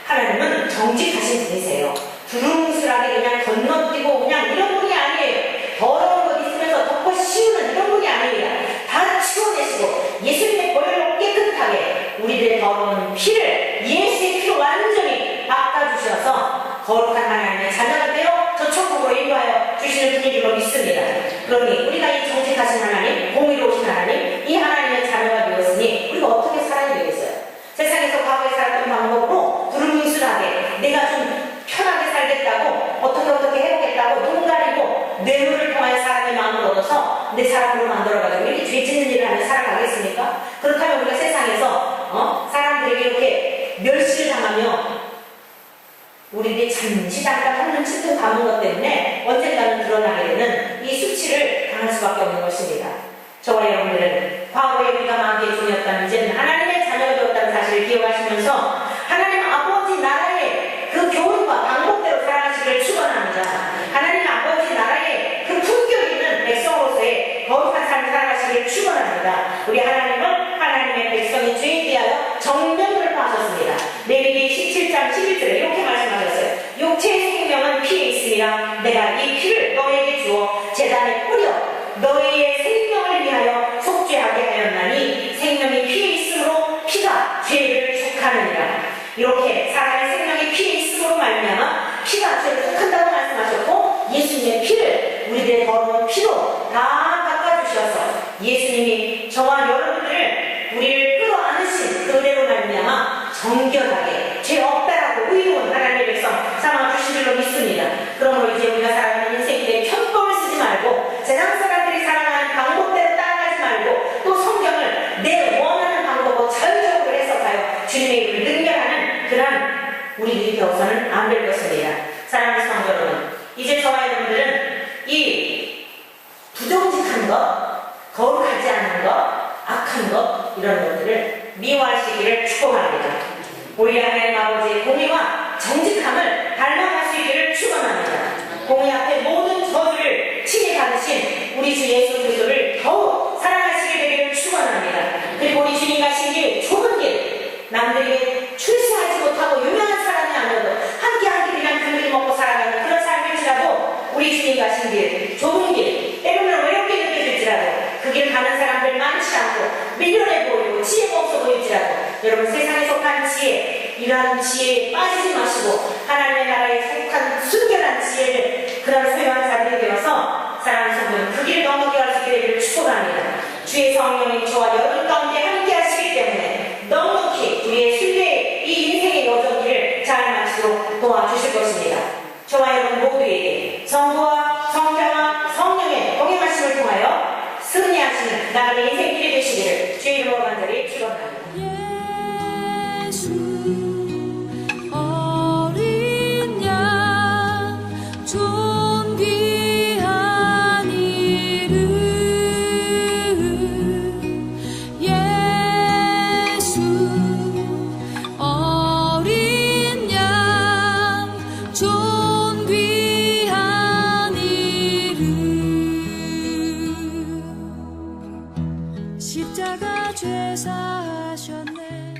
하나님은 정직하신 분이세요. 두루뭉술하게 그냥 건너뛰고 그냥 이런 분이 아니에요. 더러운 것 있으면서 덮어 씌우는 이런 분이 아닙니다. 다 치워내시고 예수님의 보혈로 깨끗하게 우리들의 더러운 피를 예수의 피로 완전히 닦아주셔서 거룩한 하나님의 자녀가 되어 저 천국으로 인도하여 주시는 분인 줄로 믿습니다. 그러니 우리가 이 정직하신 하나님, 공의로우신 하나님, 이 하나님의 자녀가 되었으니 우리가 어떻게 살아야 되겠어요? 세상에서 과거에 살았던 방법으로 두루뭉술하게 내가 좀 편하게 살겠다고 어떻게 해보겠다고 눈 가리고 뇌물을 통하여 사람의 마음을 얻어서 내 사람으로 만들어가지고 이렇게 죄 짓는 일을 하며 살아가겠습니까? 그렇다면 우리가 세상에서 사람들에게 이렇게 멸시를 당하며 우리들이 잠시 잠깐 한 눈치도 감은 것 때문에 언젠가는 드러나게 되는 이 수치를 당할 수밖에 없는 것입니다. 저와 여러분들은 과거에 우리가 마귀의 종이었다면 이제는 하나님의 자녀가 되었다는 사실을 기억하시면서 하나님 아버지 나라의 그 교훈과 방법대로 살아가시기를 축원합니다. 하나님 아버지 나라의 그 품격 있는 백성으로서의 거룩한 삶을 살아가시기를 축원합니다. 우리 하나님은 하나님의 백성이 죄에 대하여 정면을 파하셨습니다. 레위기 17장 11절에 이렇게 말씀하셨어요. 육체의 생명은 피에 있습니다. 내가 이 피를 너에게 주어 제단에 뿌려 너희의 생명을 위하여 속죄하게 하였나니 생명이 피에 있으므로 피가 죄를 속하느니라. 이렇게 사람의 생명이 피에 있으므로 말미암아 피가 죄를 속한다고 말씀하셨고 예수님의 피를 우리들의 더러운 피로 다 닦아주셔서 예수님이 저와 여러분들을 우리를 끌어안으신 그 은혜로 말미암아 정결하게 죄 없다라고 의로운 하나님의 백성 삼아주신 줄로 믿습니다. 그러므로 이제 우리가 살아가는 인생길에 편법을 쓰지 말고 세상 사람들이 살아가는 방법대로 따라가지 말고 또 성경을 악한 것, 거룩하지 않은 것, 악한 것, 이런 것들을 미워하시기를 축복합니다. 우리 하나님 아버지의 공의와 정직함을 닮아갈 수 있기를 축원합니다. 공의 앞에 모든 저주를 친히 받으신 우리 주 예수 그리스도를 더욱 사랑하시게 되기를 축원합니다. 그리고 우리 주님 가신 길, 좁은 길, 남들에게 출세하지 못하고 유명한 사람이 아니어도 함께 한 길이랑 그 길 먹고 살아가는 그런 삶일지라도 우리 주님 가신 길, 좁은 길, 때로는 외롭게 느껴질지라도 그 길 가는 사람들 많지 않고 미련해 보이고 지혜가 없어 보일지라도 여러분 세상에 속한 지혜, 이러한 지혜에 빠지지 마시고 하나님의 나라에 속한 순결한 지혜를 그런 소유한 자들이 되어서 사랑하는 성도는 그 길을 넘어게 할 수 있게 되기를 축복합니다. 주의 성령이 저와 여러분 가운데 함께 하시기 때문에 넉넉히 우리의 신뢰의 이 인생의 여정길을 잘 마치도록 도와주실 것입니다. 저와 여러분 모두에게 성부와 성자와 성령의 동행하심을 통하여 승리하시는 나의 인생길이 되시기를 주의 이름으로 간절히 축원합니다. 예수 어린 양 존귀한 이름 예수 어린 양 존귀한 이름 십자가 죄 사하셨네